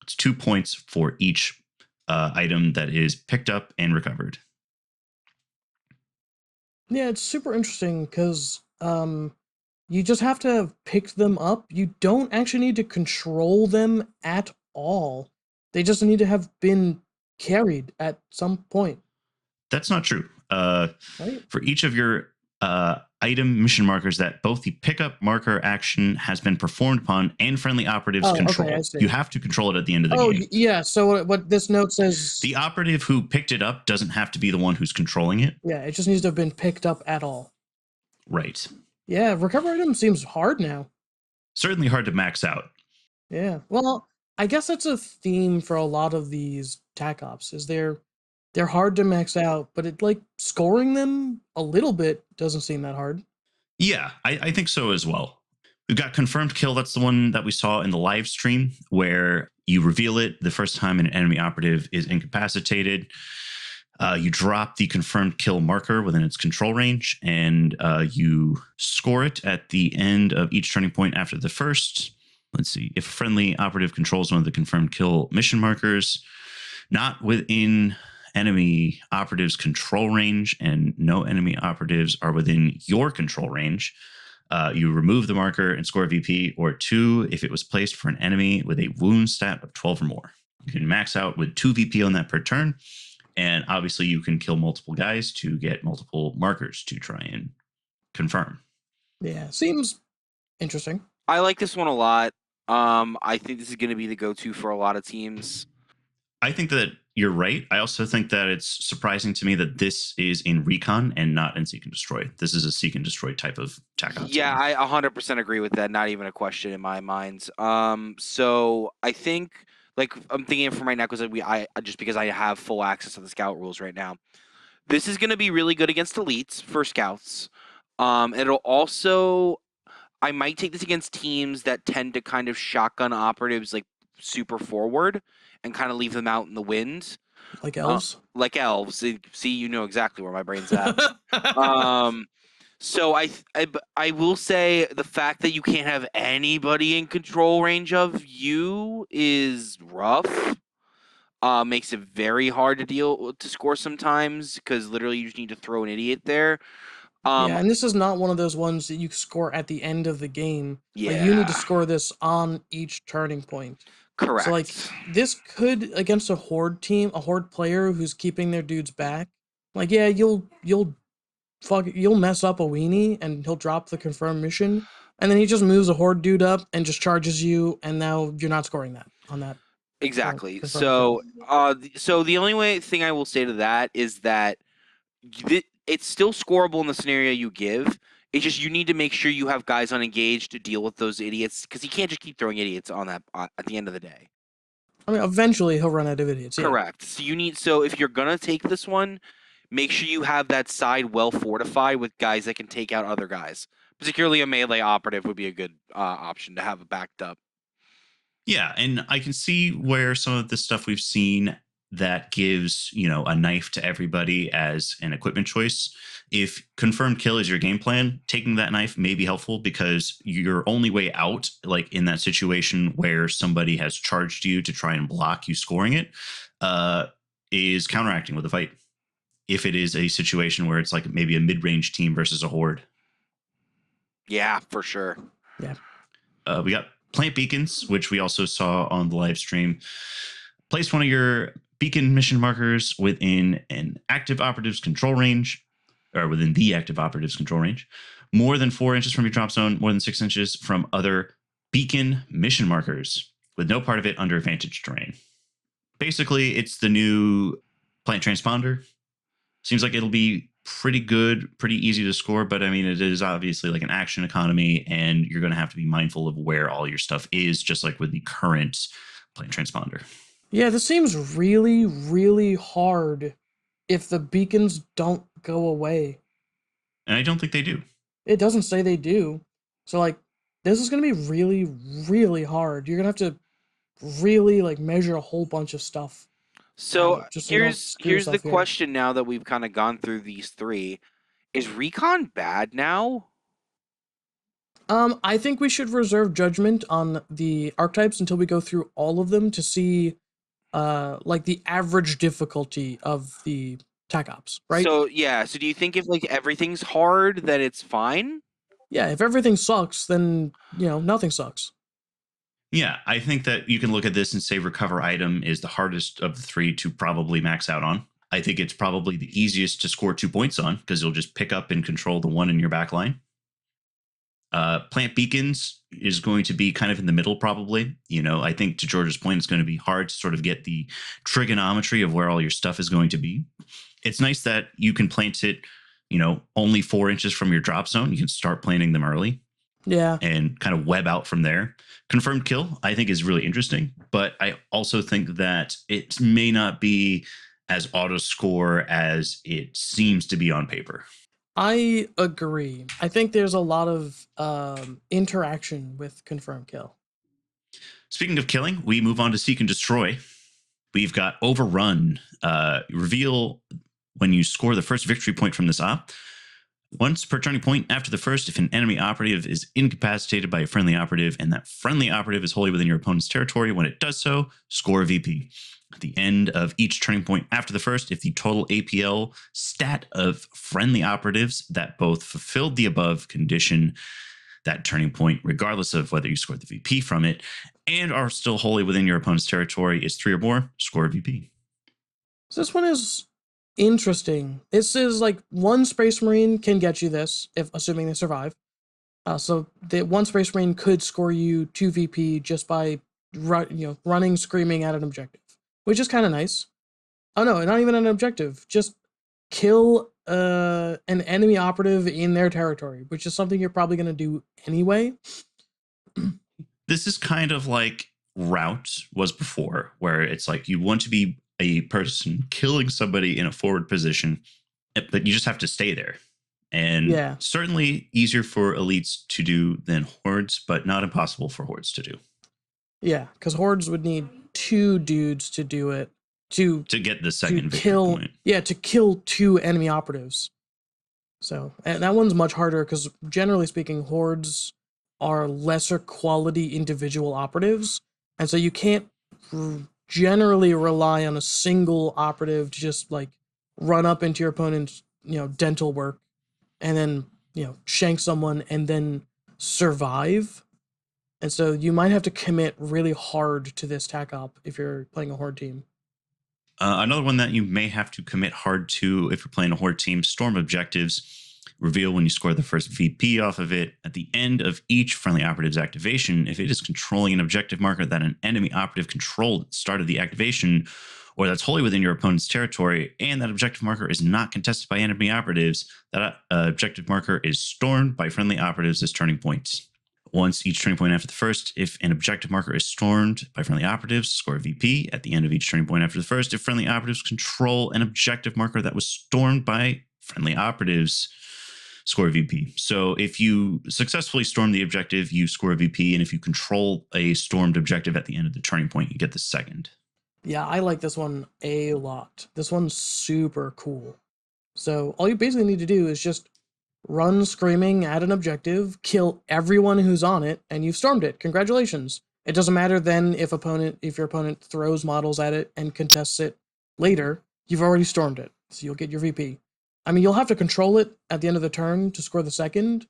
It's 2 points for each item that is picked up and recovered. Yeah, it's super interesting because you just have to have picked them up. You don't actually need to control them at all. They just need to have been carried at some point. That's not true. Right? For each of your item mission markers that both the pickup marker action has been performed upon and friendly operatives control. Okay, I see. You have to control it at the end of the game. Yeah. So what this note says, the operative who picked it up doesn't have to be the one who's controlling it. Yeah, it just needs to have been picked up at all. Right. Yeah, recover item seems hard now. Certainly hard to max out. Yeah. Well, I guess that's a theme for a lot of these Tac Ops, is they're hard to max out, but it like scoring them a little bit doesn't seem that hard. Yeah, I think so as well. We've got confirmed kill. That's the one that we saw in the live stream where you reveal it the first time an enemy operative is incapacitated. You drop the confirmed kill marker within its control range, and you score it at the end of each turning point after the first. Let's see. If a friendly operative controls one of the confirmed kill mission markers, not within enemy operatives control range, and no enemy operatives are within your control range, you remove the marker and score a VP, or 2 if it was placed for an enemy with a wound stat of 12 or more. You can max out with 2 VP on that per turn, and obviously you can kill multiple guys to get multiple markers to try and confirm. Yeah, seems interesting. I like this one a lot. I think this is going to be the go-to for a lot of teams. I think that you're right. I also think that it's surprising to me that this is in Recon and not in Seek and Destroy. This is a Seek and Destroy type of Tac Ops. Yeah, I 100% agree with that. Not even a question in my mind. So I think, like, I'm thinking it from right now because just because I have full access to the scout rules right now. This is going to be really good against elites for scouts. It'll also, I might take this against teams that tend to kind of shotgun operatives like super forward and kind of leave them out in the wind. Like elves? Like elves. See, you know exactly where my brain's at. So I will say the fact that you can't have anybody in control range of you is rough. Makes it very hard to score sometimes because literally you just need to throw an idiot there. Yeah, and this is not one of those ones that you score at the end of the game. Yeah. Like, you need to score this on each turning point. Correct. So, like, this could, against a horde team, a horde player who's keeping their dudes back, like, yeah, you'll mess up a weenie and he'll drop the confirmed mission, and then he just moves a horde dude up and just charges you, and now you're not scoring that on that. Exactly. So the only thing I will say to that is that it's still scoreable in the scenario you give. It's just you need to make sure you have guys unengaged to deal with those idiots, because he can't just keep throwing idiots on that at the end of the day. I mean, eventually he'll run out of idiots. Correct. Yeah. So if you're gonna take this one, make sure you have that side well fortified with guys that can take out other guys. Particularly a melee operative would be a good option to have backed up. Yeah, and I can see where some of the stuff we've seen that gives, a knife to everybody as an equipment choice. If confirmed kill is your game plan, taking that knife may be helpful, because your only way out, like in that situation where somebody has charged you to try and block you scoring it, is counteracting with a fight. If it is a situation where it's like maybe a mid-range team versus a horde. Yeah, for sure. Yeah. We got plant beacons, which we also saw on the live stream. Place one of your beacon mission markers within an active operative's control range, or within the active operative's control range, more than 4 inches from your drop zone, more than 6 inches from other beacon mission markers, with no part of it under advantage terrain. Basically, it's the new plant transponder. Seems like it'll be pretty good, pretty easy to score, but I mean, it is obviously like an action economy, and you're going to have to be mindful of where all your stuff is, just like with the current plant transponder. Yeah, this seems really, really hard if the beacons don't go away. And I don't think they do. It doesn't say they do. So, like, this is going to be really, really hard. You're going to have to really, like, measure a whole bunch of stuff. So just so you don't here's screw here's the yourself here. question now that we've kind of gone through these three. Is recon bad now? I think we should reserve judgment on the archetypes until we go through all of them to see like the average difficulty of the Tac Ops, right? So yeah, so do you think if like everything's hard that it's fine? Yeah, if everything sucks, then nothing sucks. Yeah, I think that you can look at this and say recover item is the hardest of the three to probably max out on. I think it's probably the easiest to score 2 points on because you'll just pick up and control the one in your back line. Plant beacons is going to be kind of in the middle, probably. I think to George's point, it's going to be hard to sort of get the trigonometry of where all your stuff is going to be. It's nice that you can plant it, only 4 inches from your drop zone. You can start planting them early. Yeah. And kind of web out from there. Confirmed kill, I think, is really interesting, but I also think that it may not be as auto score as it seems to be on paper. I agree. I think there's a lot of interaction with confirmed kill. Speaking of killing, we move on to seek and destroy. We've got overrun. Reveal when you score the first victory point from this op. Once per turning point after the first, if an enemy operative is incapacitated by a friendly operative and that friendly operative is wholly within your opponent's territory, when it does so, score a VP. At the end of each turning point after the first, if the total APL stat of friendly operatives that both fulfilled the above condition, that turning point, regardless of whether you scored the VP from it, and are still wholly within your opponent's territory, is 3 or more, score a VP. So this one is interesting. This is like one Space Marine can get you this, if assuming they survive. So the one Space Marine could score you 2 VP just by running, screaming at an objective, which is kind of nice. Oh no, not even an objective. Just kill an enemy operative in their territory, which is something you're probably going to do anyway. This is kind of like Route was before, where it's like you want to be a person killing somebody in a forward position, but you just have to stay there. And certainly easier for elites to do than hordes, but not impossible for hordes to do. Yeah, because hordes would need 2 dudes to do it to get the second victory kill point. Yeah, to kill 2 enemy operatives. So, and that one's much harder because generally speaking, hordes are lesser quality individual operatives, and so you can't generally rely on a single operative to just like run up into your opponent's dental work and then shank someone and then survive. And so you might have to commit really hard to this Tac Op if you're playing a horde team. Another one that you may have to commit hard to if you're playing a horde team, storm objectives. Reveal when you score the first VP off of it. At the end of each friendly operative's activation, if it is controlling an objective marker that an enemy operative controlled at the start of the activation, or that's wholly within your opponent's territory, and that objective marker is not contested by enemy operatives, that objective marker is stormed by friendly operatives as turning points. Once each turning point after the first, if an objective marker is stormed by friendly operatives, score a VP. At the end of each turning point after the first, if friendly operatives control an objective marker that was stormed by friendly operatives, score a VP. So if you successfully storm the objective, you score a VP, and if you control a stormed objective at the end of the turning point, you get the second. Yeah, I like this one a lot. This one's super cool. So all you basically need to do is just run screaming at an objective, kill everyone who's on it, and you've stormed it. Congratulations. It doesn't matter then if your opponent throws models at it and contests it later, you've already stormed it, so you'll get your VP. I mean, you'll have to control it at the end of the turn to score the second.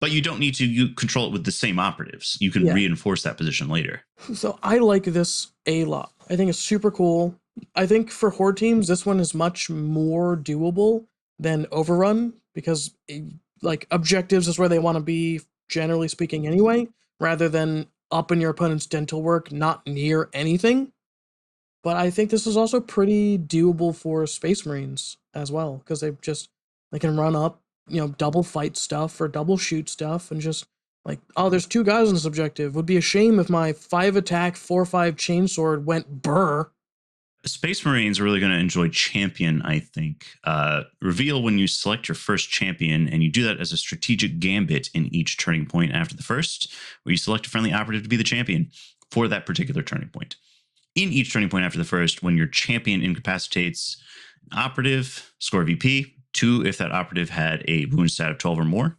But you don't need to. You control it with the same operatives. You can reinforce that position later. So I like this a lot. I think it's super cool. I think for horde teams, this one is much more doable than overrun because like objectives is where they want to be, generally speaking anyway, rather than up in your opponent's dental work, not near anything. But I think this is also pretty doable for Space Marines as well, because they can run up, double fight stuff or double shoot stuff and just like, oh, there's 2 guys on this objective. Would be a shame if my 5 attack, 4/5 chainsword went burr. Space Marines are really going to enjoy champion, I think. Reveal when you select your first champion, and you do that as a strategic gambit in each turning point after the first, where you select a friendly operative to be the champion for that particular turning point. In each turning point after the first, when your champion incapacitates an operative, score VP. 2 if that operative had a wound stat of 12 or more.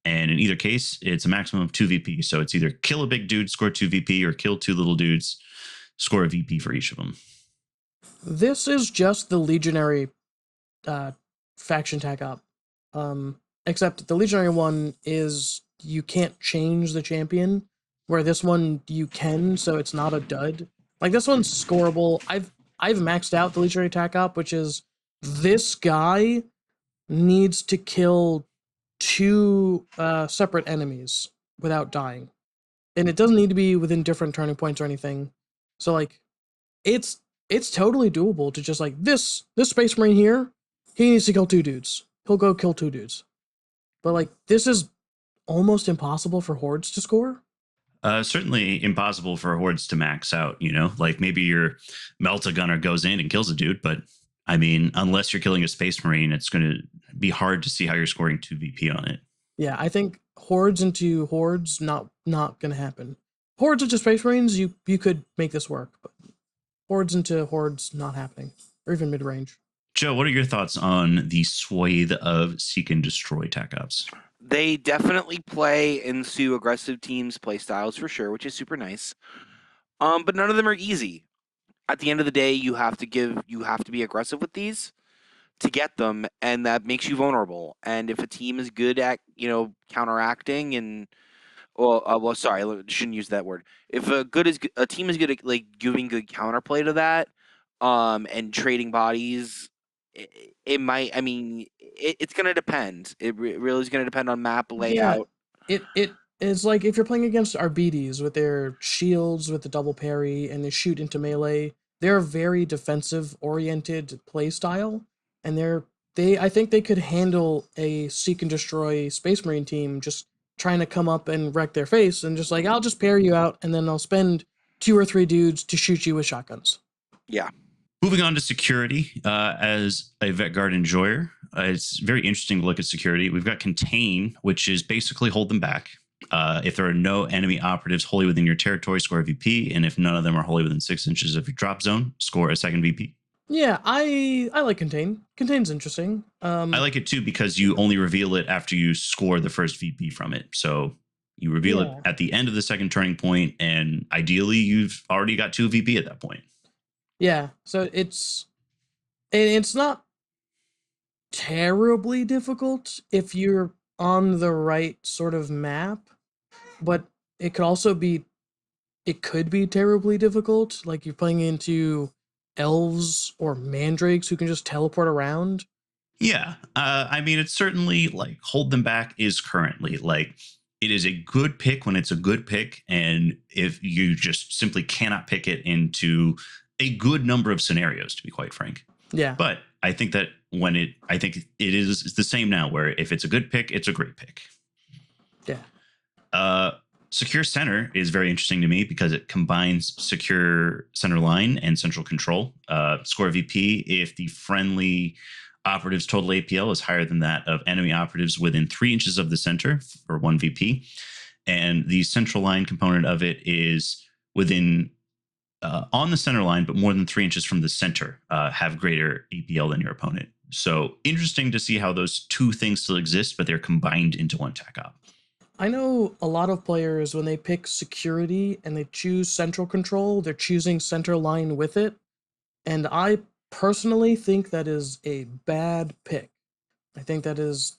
And in either case, it's a maximum of 2 VP. So it's either kill a big dude, score 2 VP, or kill 2 little dudes, score a VP for each of them. This is just the Legionary faction Tac Op. Except the Legionary one is you can't change the champion, where this one you can, so it's not a dud. Like, this one's scoreable. I've maxed out the Legionary Tac Op, which is this guy needs to kill 2 separate enemies without dying. And it doesn't need to be within different turning points or anything. So, like, it's totally doable to just, like, this Space Marine here, he needs to kill 2 dudes. He'll go kill 2 dudes. But, like, this is almost impossible for hordes to score. Certainly impossible for hordes to max out, you know? Like, maybe your Melta Gunner goes in and kills a dude, but, I mean, unless you're killing a Space Marine, it's going to be hard to see how you're scoring 2 VP on it. Yeah, I think hordes into hordes, not going to happen. Hordes into Space Marines, you could make this work, but hordes into hordes, not happening. Or even mid-range. Joe, what are your thoughts on the swathe of Seek and Destroy Tac Ops? They definitely play into aggressive teams' play styles for sure, which is super nice. But none of them are easy. At the end of the day, you have to be aggressive with these to get them, and that makes you vulnerable. And if a team is good at, counteracting and sorry, I shouldn't use that word. If a team is good at, like, giving good counterplay to that, and trading bodies, it might. I mean, it's gonna depend. It really is gonna depend on map layout. Yeah, it is like if you're playing against Arbides with their shields with the double parry and they shoot into melee. They're a very defensive oriented play style, and I think they could handle a Seek and Destroy Space Marine team just trying to come up and wreck their face, and just like, I'll just parry you out, and then I'll spend 2 or 3 dudes to shoot you with shotguns. Yeah. Moving on to security, as a Vet Guard enjoyer, it's very interesting to look at security. We've got Contain, which is basically hold them back. If there are no enemy operatives wholly within your territory, score a VP, and if none of them are wholly within 6 inches of your drop zone, score a second VP. Yeah, I like Contain. Contain's interesting. I like it too because you only reveal it after you score the first VP from it. So you reveal it at the end of the second turning point, and ideally you've already got 2 VP at that point. Yeah, so it's not terribly difficult if you're on the right sort of map, but it could be terribly difficult. Like, you're playing into elves or mandrakes who can just teleport around. Yeah, I mean, it's certainly like hold them back is currently like it is a good pick when it's a good pick, and if you just simply cannot pick it into a good number of scenarios, to be quite frank. Yeah. But I think that I think it is the same now, where if it's a good pick, it's a great pick. Yeah. Secure center is very interesting to me because it combines secure center line and central control. Score VP if the friendly operative's total APL is higher than that of enemy operatives within 3 inches of the center for 1 VP. And the central line component of it is within on the center line, but more than 3 inches from the center, have greater APL than your opponent. So interesting to see how those 2 things still exist, but they're combined into one Tac Op. I know a lot of players, when they pick security and they choose central control, they're choosing center line with it. And I personally think that is a bad pick. I think that is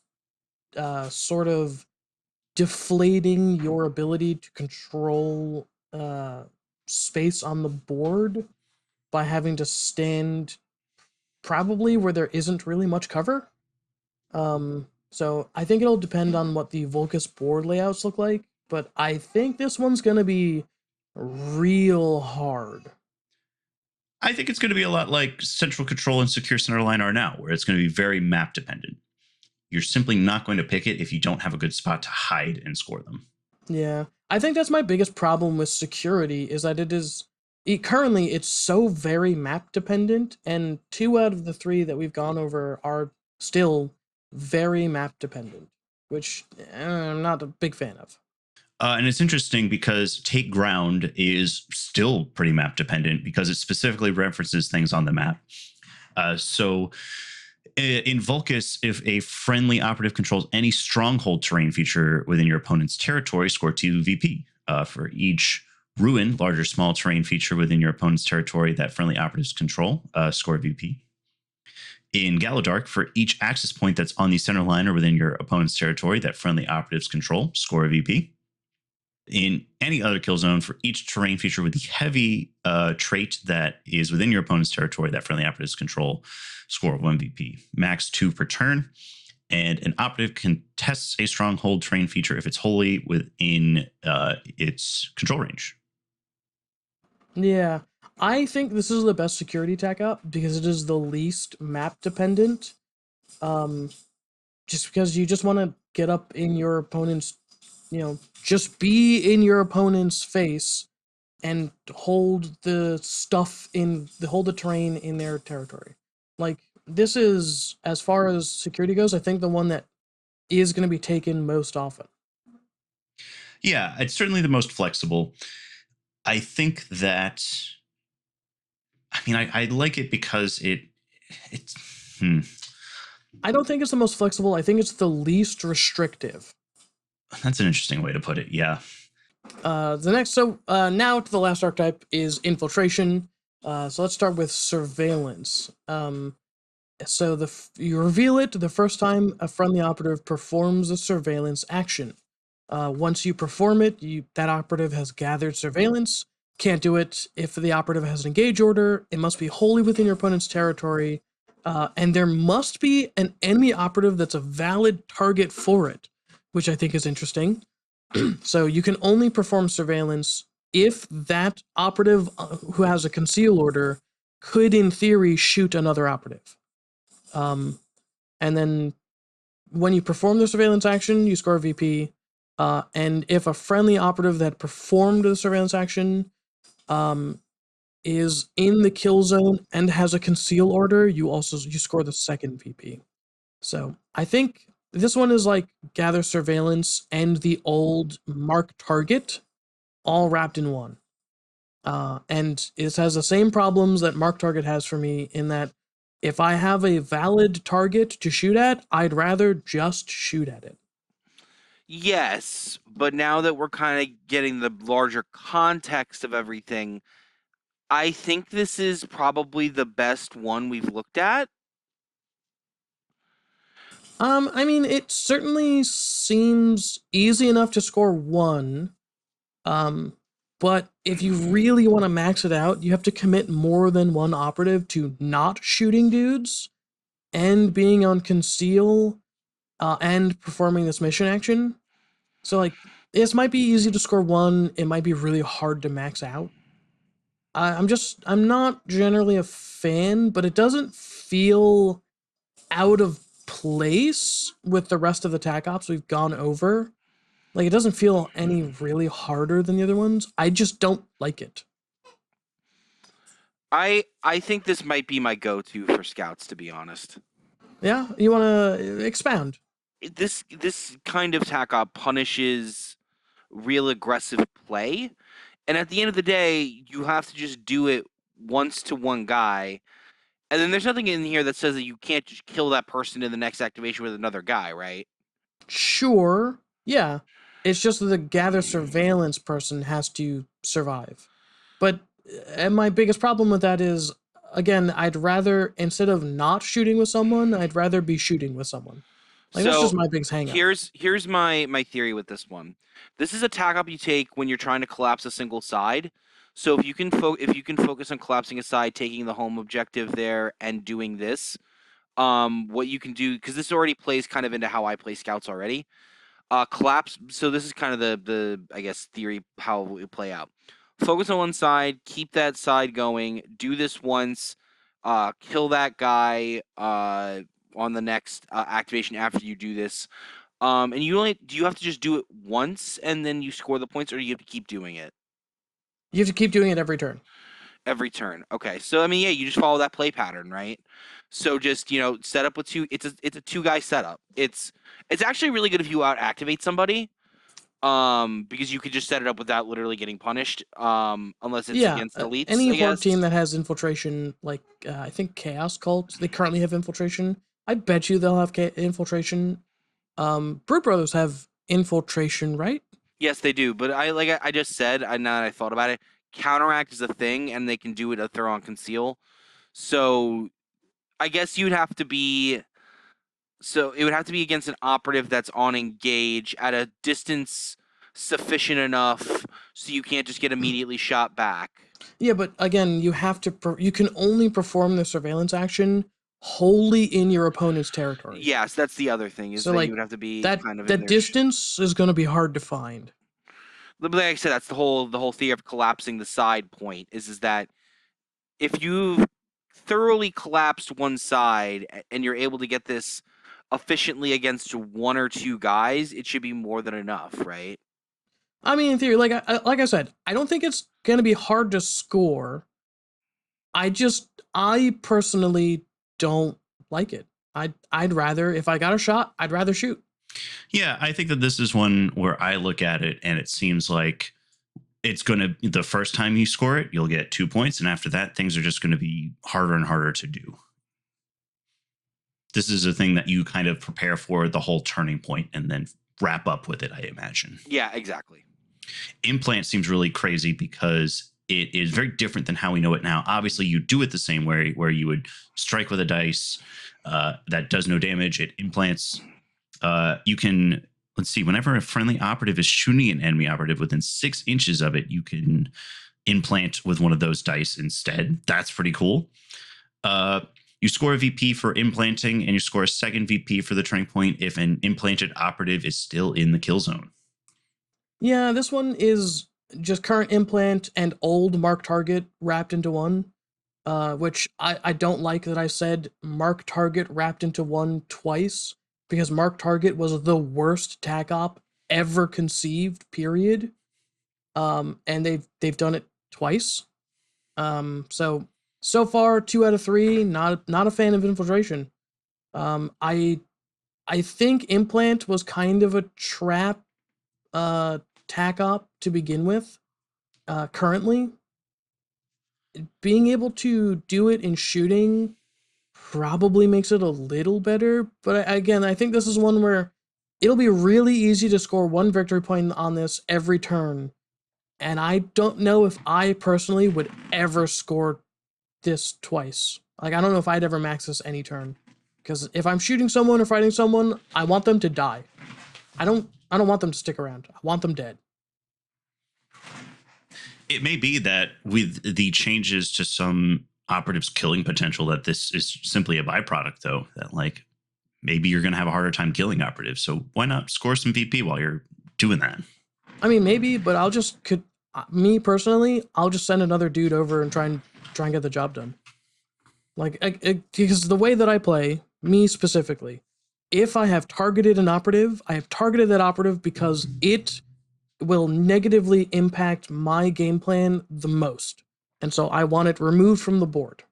sort of deflating your ability to control space on the board by having to stand probably where there isn't really much cover. So I think it'll depend on what the Volcus board layouts look like, but I think this one's going to be real hard. I think it's going to be a lot like central control and secure center line are now, where it's going to be very map dependent. You're simply not going to pick it if you don't have a good spot to hide and score them. Yeah, I think that's my biggest problem with security, is that currently it's so very map dependent, and 2 out of the 3 that we've gone over are still very map dependent, which I'm not a big fan of. And it's interesting because take ground is still pretty map dependent because it specifically references things on the map. So in Vulcus, if a friendly operative controls any stronghold terrain feature within your opponent's territory, score 2 VP. For each ruin, large or small terrain feature within your opponent's territory that friendly operatives control, score VP. In Gallowdark, for each access point that's on the center line or within your opponent's territory that friendly operatives control, score a VP. In any other kill zone, for each terrain feature with the heavy trait that is within your opponent's territory that friendly operatives control, score 1 VP. Max 2 per turn. And an operative contests a stronghold terrain feature if it's wholly within its control range. Yeah, I think this is the best security Tac Op because it is the least map dependent. Just because you just want to get up in your opponent's, just be in your opponent's face and hold the terrain in their territory. Like, this is, as far as security goes, I think the one that is going to be taken most often. Yeah, it's certainly the most flexible. I think that, I like it because it's. I don't think it's the most flexible. I think it's the least restrictive. That's an interesting way to put it. Yeah. Now to the last archetype is infiltration. So let's start with surveillance. So you reveal it the first time a friendly operative performs a surveillance action. Once you perform it, that operative has gathered surveillance. Can't do it if the operative has an engage order. It must be wholly within your opponent's territory. And there must be an enemy operative that's a valid target for it, which I think is interesting. So you can only perform surveillance if that operative who has a conceal order could, in theory, shoot another operative. And then when you perform the surveillance action, you score a VP. And if a friendly operative that performed the surveillance action is in the kill zone and has a conceal order, you score the second VP. So I think this one is like gather surveillance and the old mark target all wrapped in one. And it has the same problems that mark target has for me in that if I have a valid target to shoot at, I'd rather just shoot at it. Yes, but now that we're kind of getting the larger context of everything, I think this is probably the best one we've looked at. It certainly seems easy enough to score 1. But if you really want to max it out, you have to commit more than one operative to not shooting dudes and being on conceal and performing this mission action. So, like, this might be easy to score 1. It might be really hard to max out. I'm not generally a fan, but it doesn't feel out of place with the rest of the Tac Ops we've gone over. Like, it doesn't feel any really harder than the other ones. I just don't like it. I think this might be my go-to for scouts, to be honest. Yeah, you want to expound? This kind of Tac Op punishes real aggressive play, and at the end of the day, you have to just do it once to one guy, and then there's nothing in here that says that you can't just kill that person in the next activation with another guy, right? Sure. Yeah. It's just that the gather surveillance person has to survive. But and my biggest problem with that is, again, I'd rather, instead of not shooting with someone, I'd rather be shooting with someone. Like, that's just my biggest hang up. Here's my theory with this one. This is a Tac Op you take when you're trying to collapse a single side. So if you can focus on collapsing a side, taking the home objective there, and doing this, what you can do, because this already plays kind of into how I play scouts already. Collapse. So this is kind of the I guess theory how it will play out. Focus on one side, keep that side going. Do this once, kill that guy on the next activation after you do this. And do you have to just do it once and then you score the points, or do you have to keep doing it? You have to keep doing it every turn. Every turn. Okay. So yeah, you just follow that play pattern, right? So just, set up with two. It's a 2-guy setup. It's actually really good if you out activate somebody. because you could just set it up without literally getting punished, unless it's Yeah, against elites, any I horde team guess. that has infiltration, like I think Chaos Cult, they currently have infiltration. I bet you they'll have infiltration. Brood Brothers have infiltration, right? Yes, they do. But I just said, now that I thought about it, counteract is a thing, and they can do it if they're on conceal. So I guess you'd have to be. So it would have to be against an operative that's on engage at a distance sufficient enough so you can't just get immediately shot back. Yeah, but again, you have to. You can only perform the surveillance action wholly in your opponent's territory. Yes, that's the other thing, is So that you like would have to be that kind of in that their. distance is going to be hard to find. But like I said, that's the whole theory of collapsing the side point is that if you've thoroughly collapsed one side and you're able to get this efficiently against one or two guys, it should be more than enough, right? I mean, in theory, like I said, I don't think it's going to be hard to score. I personally don't like it. I'd rather, if I got a shot, I'd rather shoot. Yeah, I think that this is one where I look at it and it seems like it's going to, the first time you score it, you'll get 2 points. And after that, things are just going to be harder and harder to do. This is a thing that you kind of prepare for the whole turning point and then wrap up with it, I imagine. Yeah, exactly. Implant seems really crazy because it is very different than how we know it now. Obviously, you do it the same way, where you would strike with a dice that does no damage. It implants. You can, let's see, whenever a friendly operative is shooting an enemy operative within 6 inches of it, you can implant with one of those dice instead. That's pretty cool. You score a VP for implanting, and you score a second VP for the turning point if an implanted operative is still in the kill zone. Yeah, this one is just current implant and old mark target wrapped into one, which I don't like that I said mark target wrapped into one twice, because mark target was the worst tac op ever conceived, period. And they've done it twice. So far 2 out of 3, not a fan of infiltration. I think implant was kind of a trap tac op to begin with. Currently, being able to do it in shooting probably makes it a little better, but again, I think this is one where it'll be really easy to score 1 victory point on this every turn, and I don't know if I personally would ever score this twice. Like, I don't know if I'd ever max this any turn, because if I'm shooting someone or fighting someone, I want them to die. I don't want them to stick around. I want them dead. It may be that with the changes to some operatives' killing potential, that this is simply a byproduct, though, that like maybe you're going to have a harder time killing operatives. So why not score some VP while you're doing that? I mean, maybe, but me personally, I'll just send another dude over and try and get the job done. Like, because the way that I play, me specifically, if I have targeted an operative, I have targeted that operative because it will negatively impact my game plan the most. And so I want it removed from the board.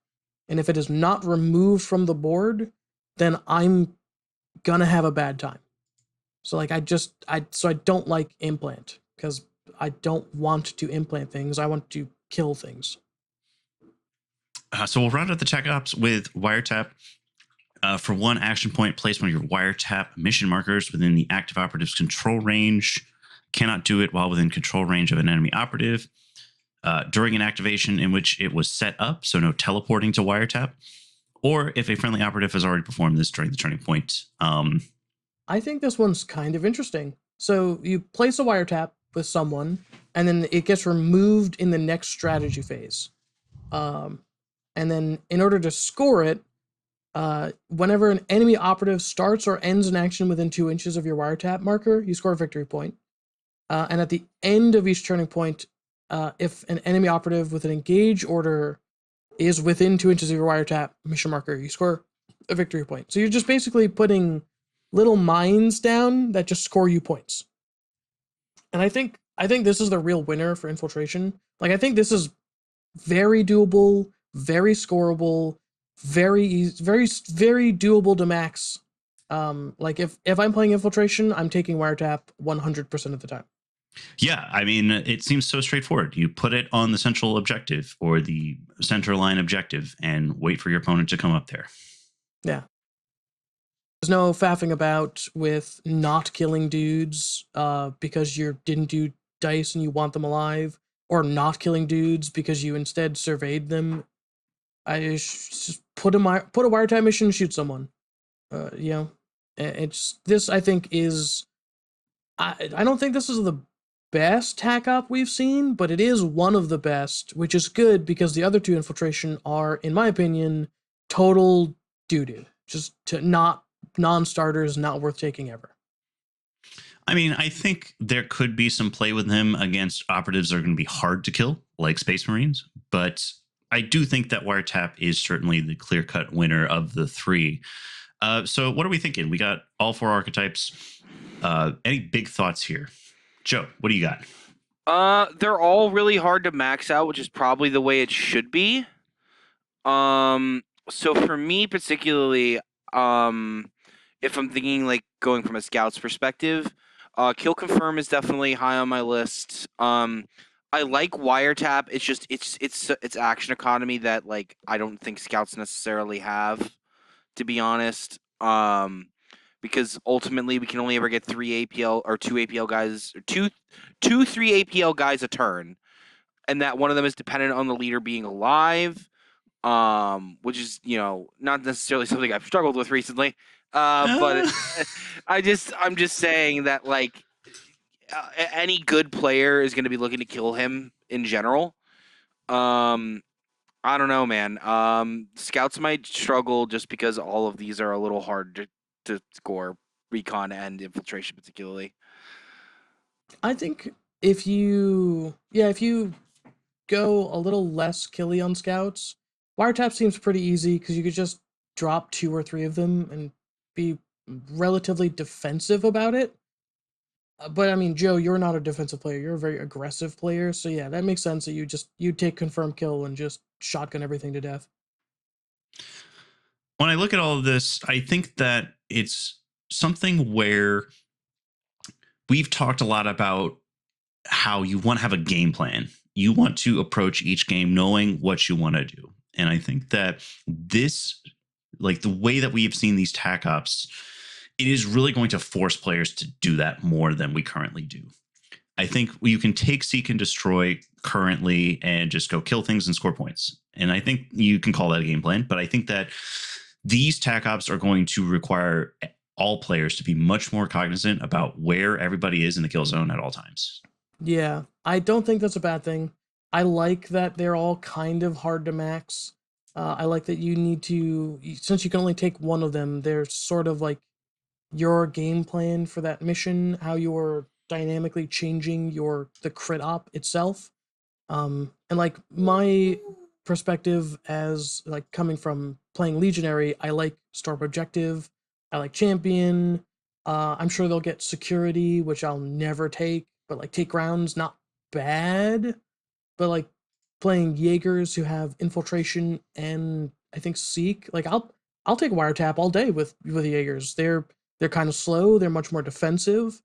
And if it is not removed from the board, then I'm gonna have a bad time. So like I don't like implant, because I don't want to implant things. I want to kill things. So we'll round out the Tac Ops with wiretap. For 1 action point, place one of your wiretap mission markers within the active operative's control range. Cannot do it while within control range of an enemy operative. During an activation in which it was set up, so no teleporting to wiretap, or if a friendly operative has already performed this during the turning point. I think this one's kind of interesting. So you place a wiretap with someone, and then it gets removed in the next strategy phase. And then in order to score it, whenever an enemy operative starts or ends an action within 2 inches of your wiretap marker, you score a victory point. And at the end of each turning point, if an enemy operative with an engage order is within 2 inches of your wiretap mission marker, you score a victory point. So you're just basically putting little mines down that just score you points. And I think this is the real winner for infiltration. Like, I think this is very doable, very scoreable, very easy, very doable to max. Like if I'm playing infiltration, I'm taking wiretap 100% of the time. Yeah, I mean, it seems so straightforward. You put it on the central objective or the center line objective and wait for your opponent to come up there. Yeah. There's no faffing about with not killing dudes because you didn't do dice and you want them alive, or not killing dudes because you instead surveyed them. I just put a wiretap mission and shoot someone. You know, it's this. I think is I don't think this is the best tac op we've seen, but it is one of the best, which is good because the other two infiltration are, in my opinion, total doo-doo. Just to not non-starters, not worth taking ever. I mean, I think there could be some play with him against operatives that are going to be hard to kill, like Space Marines, but I do think that Wiretap is certainly the clear-cut winner of the three. So what are we thinking? We got all four archetypes. Any big thoughts here? Joe, what do you got? They're all really hard to max out, which is probably the way it should be. So for me particularly, if I'm thinking like going from a scout's perspective, kill confirm is definitely high on my list. I like wiretap. It's just it's action economy that like I don't think scouts necessarily have, to be honest. Because ultimately we can only ever get 3 APL or 2 APL guys, or 3 APL guys a turn, and that one of them is dependent on the leader being alive, which is not necessarily something I've struggled with recently. But I'm just saying that like any good player is going to be looking to kill him in general. I don't know, man. Scouts might struggle just because all of these are a little hard to score, recon and infiltration particularly. I think if you go a little less killy on scouts, wiretap seems pretty easy because you could just drop 2 or 3 of them and be relatively defensive about it. But I mean, Joe, you're not a defensive player. You're a very aggressive player. So yeah, that makes sense that you take confirm kill and just shotgun everything to death. When I look at all of this, I think that it's something where we've talked a lot about how you want to have a game plan. You want to approach each game knowing what you want to do. And I think that this, like the way that we've seen these tac ops, it is really going to force players to do that more than we currently do. I think you can take Seek and Destroy currently and just go kill things and score points. And I think you can call that a game plan. But I think that these tac ops are going to require all players to be much more cognizant about where everybody is in the kill zone at all times. Yeah, I don't think that's a bad thing. I like that they're all kind of hard to max. I like that you need to, since you can only take one of them, they're sort of like your game plan for that mission, how you're dynamically changing the crit op itself. And like my perspective as like coming from playing Legionary, I like Storm Objective, I like Champion. I'm sure they'll get Security, which I'll never take, but like take rounds, not bad. But like playing Jaegers who have infiltration and I think Seek, like I'll take wiretap all day with Jaegers. They're kind of slow, they're much more defensive.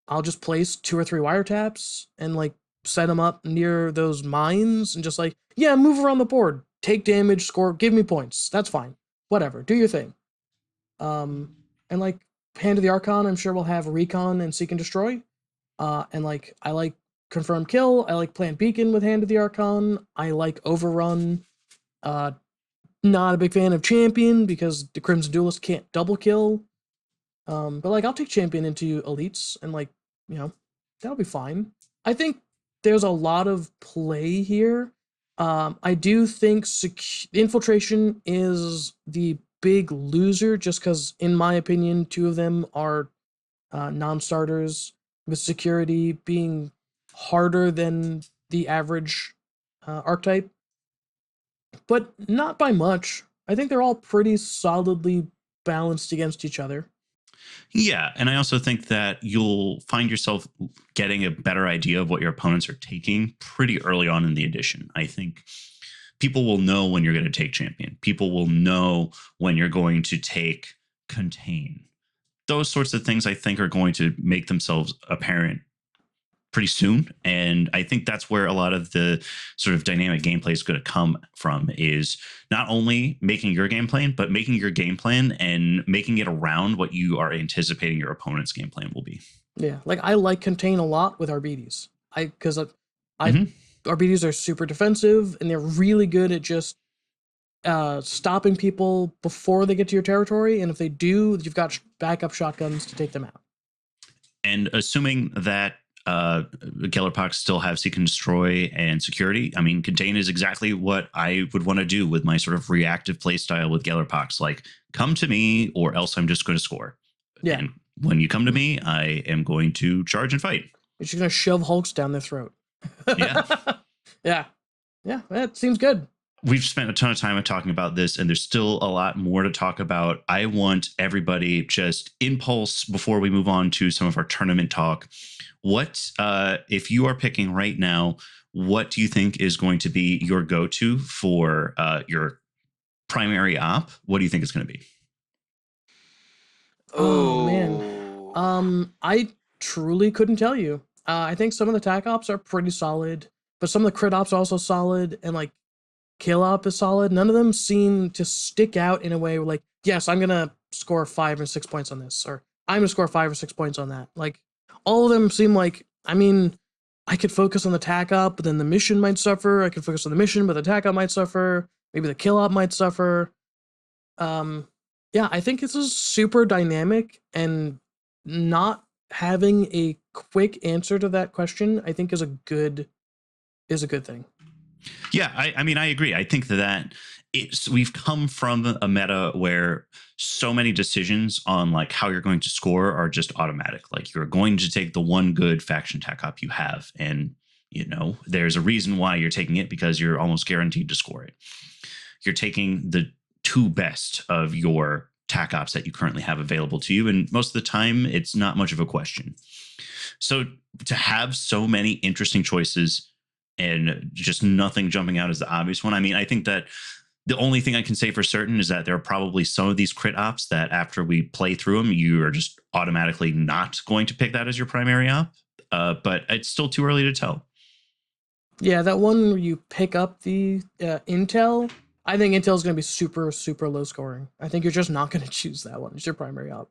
I'll just place 2 or 3 wiretaps and like set them up near those mines and just like, yeah, move around the board, take damage, score, give me points. That's fine. Whatever, do your thing. And like Hand of the Archon, I'm sure we'll have recon and seek and destroy. And like I like confirm kill. I like plant beacon with Hand of the Archon. I like overrun. Not a big fan of champion because the Crimson Duelist can't double kill. But like I'll take champion into elites and like that'll be fine. I think there's a lot of play here. I do think infiltration is the big loser just because, in my opinion, 2 of them are non-starters, with security being harder than the average archetype, but not by much. I think they're all pretty solidly balanced against each other. Yeah, and I also think that you'll find yourself getting a better idea of what your opponents are taking pretty early on in the edition. I think people will know when you're going to take champion. People will know when you're going to take contain. Those sorts of things I think are going to make themselves apparent pretty soon. And I think that's where a lot of the sort of dynamic gameplay is going to come from, is not only making your game plan, but making your game plan and making it around what you are anticipating your opponent's game plan will be. Yeah, like I like contain a lot with Arbites. Because Arbites are super defensive and they're really good at just stopping people before they get to your territory. And if they do, you've got backup shotguns to take them out. And assuming that Gellerpox still have Seek and Destroy and Security, I mean, Contain is exactly what I would want to do with my sort of reactive playstyle with Gellerpox. Like, come to me, or else I'm just going to score. Yeah. And when you come to me, I am going to charge and fight. You're just going to shove Hulks down their throat. Yeah. Yeah. Yeah, that seems good. We've spent a ton of time talking about this, and there's still a lot more to talk about. I want everybody just impulse before we move on to some of our tournament talk. What, if you are picking right now, what do you think is going to be your go-to for your primary op? What do you think it's going to be? Oh man. I truly couldn't tell you. I think some of the Tac Ops are pretty solid, but some of the crit ops are also solid, and like kill op is solid. None of them seem to stick out in a way where, like, yes, I'm gonna score 5 or 6 points on this, or I'm gonna score 5 or 6 points on that. Like, all of them seem like, I mean, I could focus on the Tac Op, but then the mission might suffer. I could focus on the mission, but the Tac Op might suffer. Maybe the kill op might suffer. Yeah, I think this is super dynamic, and not having a quick answer to that question, I think is a good thing. Yeah, I mean, I agree. I think that we've come from a meta where so many decisions on like how you're going to score are just automatic. Like, you're going to take the one good faction Tac Op you have, and there's a reason why you're taking it, because you're almost guaranteed to score it. You're taking the 2 best of your Tac Ops that you currently have available to you, and most of the time it's not much of a question. So to have so many interesting choices and just nothing jumping out as the obvious one, I mean, I think that the only thing I can say for certain is that there are probably some of these crit ops that after we play through them, you are just automatically not going to pick that as your primary op. But it's still too early to tell. Yeah, that one where you pick up the intel, I think intel is going to be super, super low scoring. I think you're just not going to choose that one as your primary op.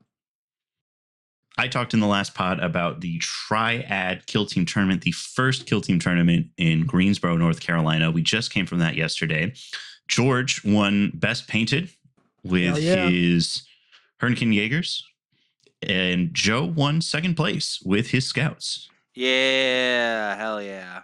I talked in the last pod about the Triad Kill Team Tournament, the first Kill Team Tournament in Greensboro, North Carolina. We just came from that yesterday. George won Best Painted with his Hurricane Jaegers, and Joe won second place with his Scouts. Yeah, hell yeah.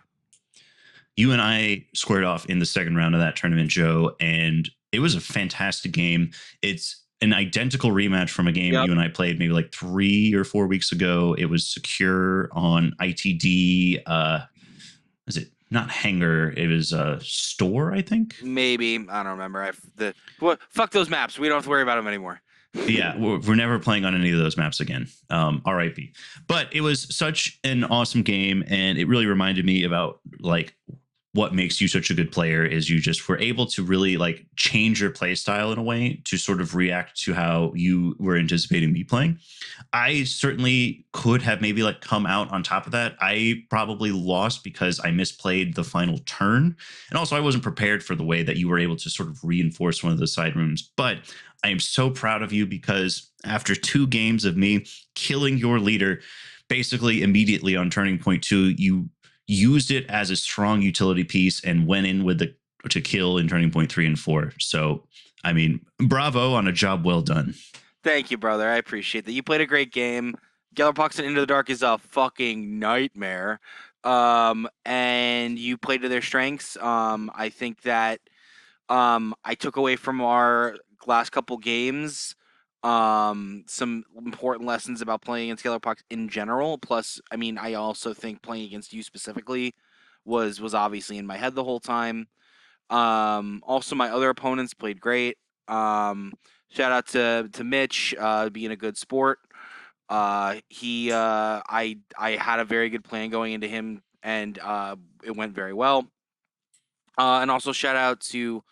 You and I squared off in the second round of that tournament, Joe, and it was a fantastic game. It's an identical rematch from a game you and I played maybe like 3 or 4 weeks ago. It was secure on ITD. Is it not Hangar? It was a store, I think. Maybe, I don't remember. Fuck those maps. We don't have to worry about them anymore. Yeah, we're never playing on any of those maps again. RIP. But it was such an awesome game, and it really reminded me about like what makes you such a good player is you just were able to really like change your play style in a way to sort of react to how you were anticipating me playing. I certainly could have maybe like come out on top of that. I probably lost because I misplayed the final turn. And also I wasn't prepared for the way that you were able to sort of reinforce one of the side rooms. But I am so proud of you, because after 2 games of me killing your leader, basically immediately on turning point 2, you used it as a strong utility piece and went in with to kill in turning point 3 and 4. So, I mean, bravo on a job well done. Thank you, brother. I appreciate that. You played a great game. Gellerpox and Into the Dark is a fucking nightmare. And you played to their strengths. I think that I took away from our last couple games some important lessons about playing against Gellerpox in general. Plus, I mean, I also think playing against you specifically was obviously in my head the whole time. Also, my other opponents played great. Shout out to Mitch being a good sport. I had a very good plan going into him, and it went very well. And also shout out to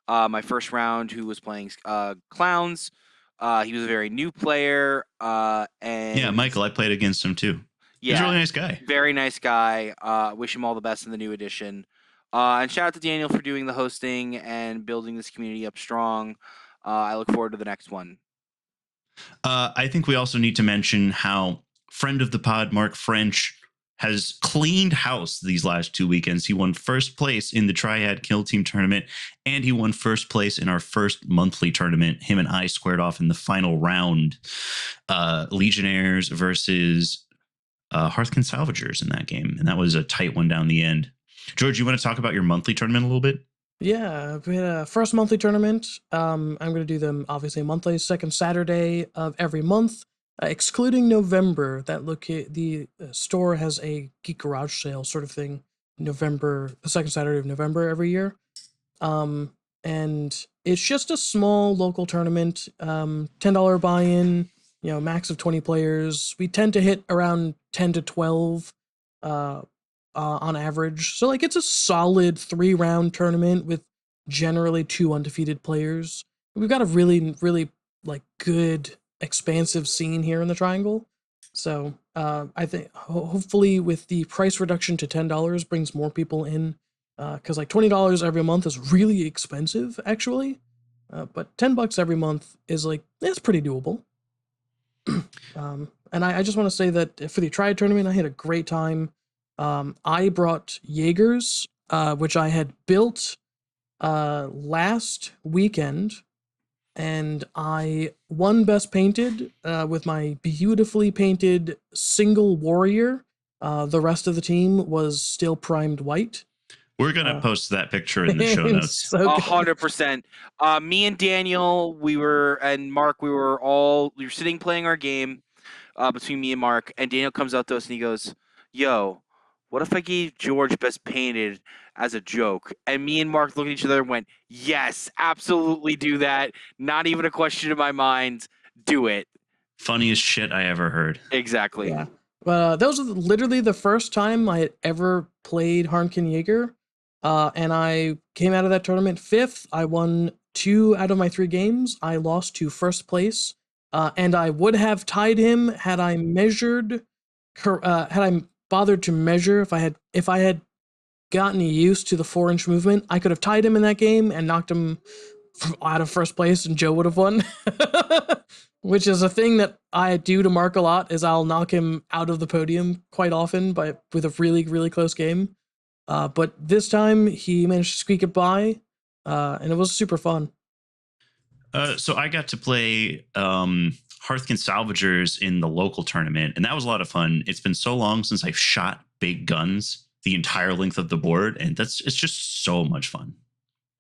my first round, who was playing Clowns. He was a very new player. And yeah, Michael, I played against him too. He's a Yeah, really nice guy. very nice guy. Wish him all the best in the new edition. And shout out to Daniel for doing the hosting and building this community up strong. I look forward to the next one. I think we also need to mention how friend of the pod, Mark French, has cleaned house these last 2 weekends. He won first place in the Triad Kill Team tournament, and he won first place in our first monthly tournament. Him and I squared off in the final round. Legionnaires versus Hearthkin Salvagers in that game, and that was a tight one down the end. George, you want to talk about your monthly tournament a little bit? Yeah, we had a first monthly tournament. I'm going to do them obviously monthly, second Saturday of every month, excluding November. The store has a Geek Garage sale sort of thing. The second Saturday of November every year. And it's just a small local tournament. $10 buy-in. Max of 20 players. We tend to hit around 10 to 12. On average. So it's a solid 3-round tournament with generally 2 undefeated players. We've got a really, really good expansive scene here in the Triangle. So I think hopefully with the price reduction to $10 brings more people in, because $20 every month is really expensive actually. But $10 every month is it's pretty doable. And I just want to say that for the Triad tournament, I had a great time. I brought Jaegers, which I had built last weekend, and I won Best Painted with my beautifully painted single warrior. The rest of the team was still primed white. We're going to post that picture in the show notes. So 100%. Me and Daniel, and Mark, we were sitting playing our game between me and Mark, and Daniel comes out to us and he goes, "Yo, what if I gave George Best Painted as a joke?" And me and Mark looked at each other and went, "Yes, absolutely do that. Not even a question in my mind. Do it." Funniest shit I ever heard. Exactly. Yeah. That was literally the first time I had ever played Harmkin Jaeger. And I came out of that tournament 5th. I won 2 out of my 3 games. I lost to first place. And I would have tied him had I bothered to measure. If I had gotten used to the 4-inch movement, I could have tied him in that game and knocked him out of first place, and Joe would have won. Which is a thing that I do to Mark a lot, is I'll knock him out of the podium quite often with a really, really close game. But this time he managed to squeak it by, and it was super fun. So I got to play Hearthkin Salvagers in the local tournament, and that was a lot of fun. It's been so long since I've shot big guns the entire length of the board, and it's just so much fun.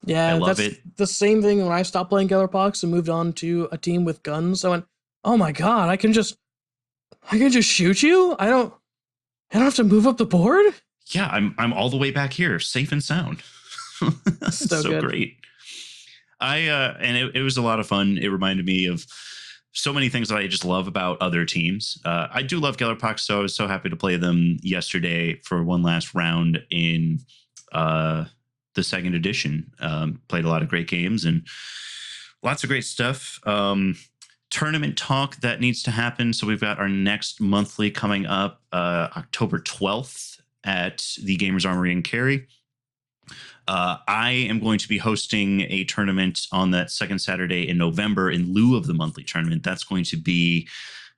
Yeah, I love that's it. the same thing when I stopped playing Gellerpox and moved on to a team with guns. I went, oh my god, I can just shoot you? I don't have to move up the board? Yeah, I'm all the way back here, safe and sound. So great. It was a lot of fun. It reminded me of so many things that I just love about other teams. I do love Gellerpox, so I was so happy to play them yesterday for one last round in the second edition. Played a lot of great games and lots of great stuff. Tournament talk that needs to happen. So we've got our next monthly coming up October 12th at the Gamers Armory in Cary. I am going to be hosting a tournament on that second Saturday in November in lieu of the monthly tournament. That's going to be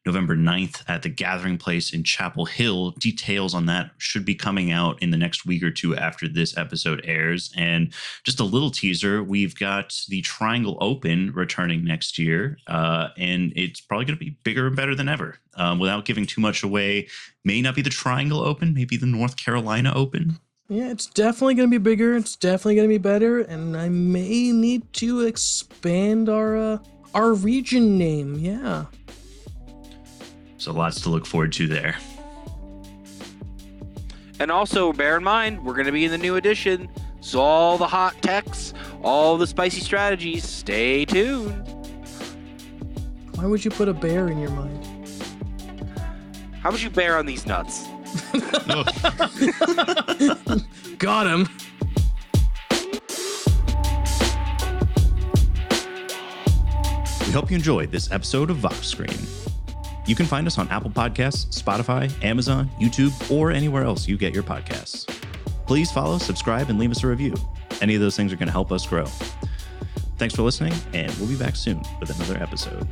November 9th at the Gathering Place in Chapel Hill. Details on that should be coming out in the next week or two after this episode airs. And just a little teaser, we've got the Triangle Open returning next year, and it's probably going to be bigger and better than ever. Without giving too much away, may not be the Triangle Open, maybe the North Carolina Open. Yeah, it's definitely going to be bigger. It's definitely going to be better, and I may need to expand our region name. Yeah. So lots to look forward to there. And also, bear in mind, we're going to be in the new edition, so all the hot techs, all the spicy strategies, stay tuned. Why would you put a bear in your mind? How would you bear on these nuts? Got him. We hope you enjoyed this episode of Vox Screen. You can find us on Apple Podcasts, Spotify, Amazon, YouTube, or anywhere else you get your podcasts. Please follow, subscribe, and leave us a review. Any of those things are going to help us grow. Thanks for listening, and we'll be back soon with another episode.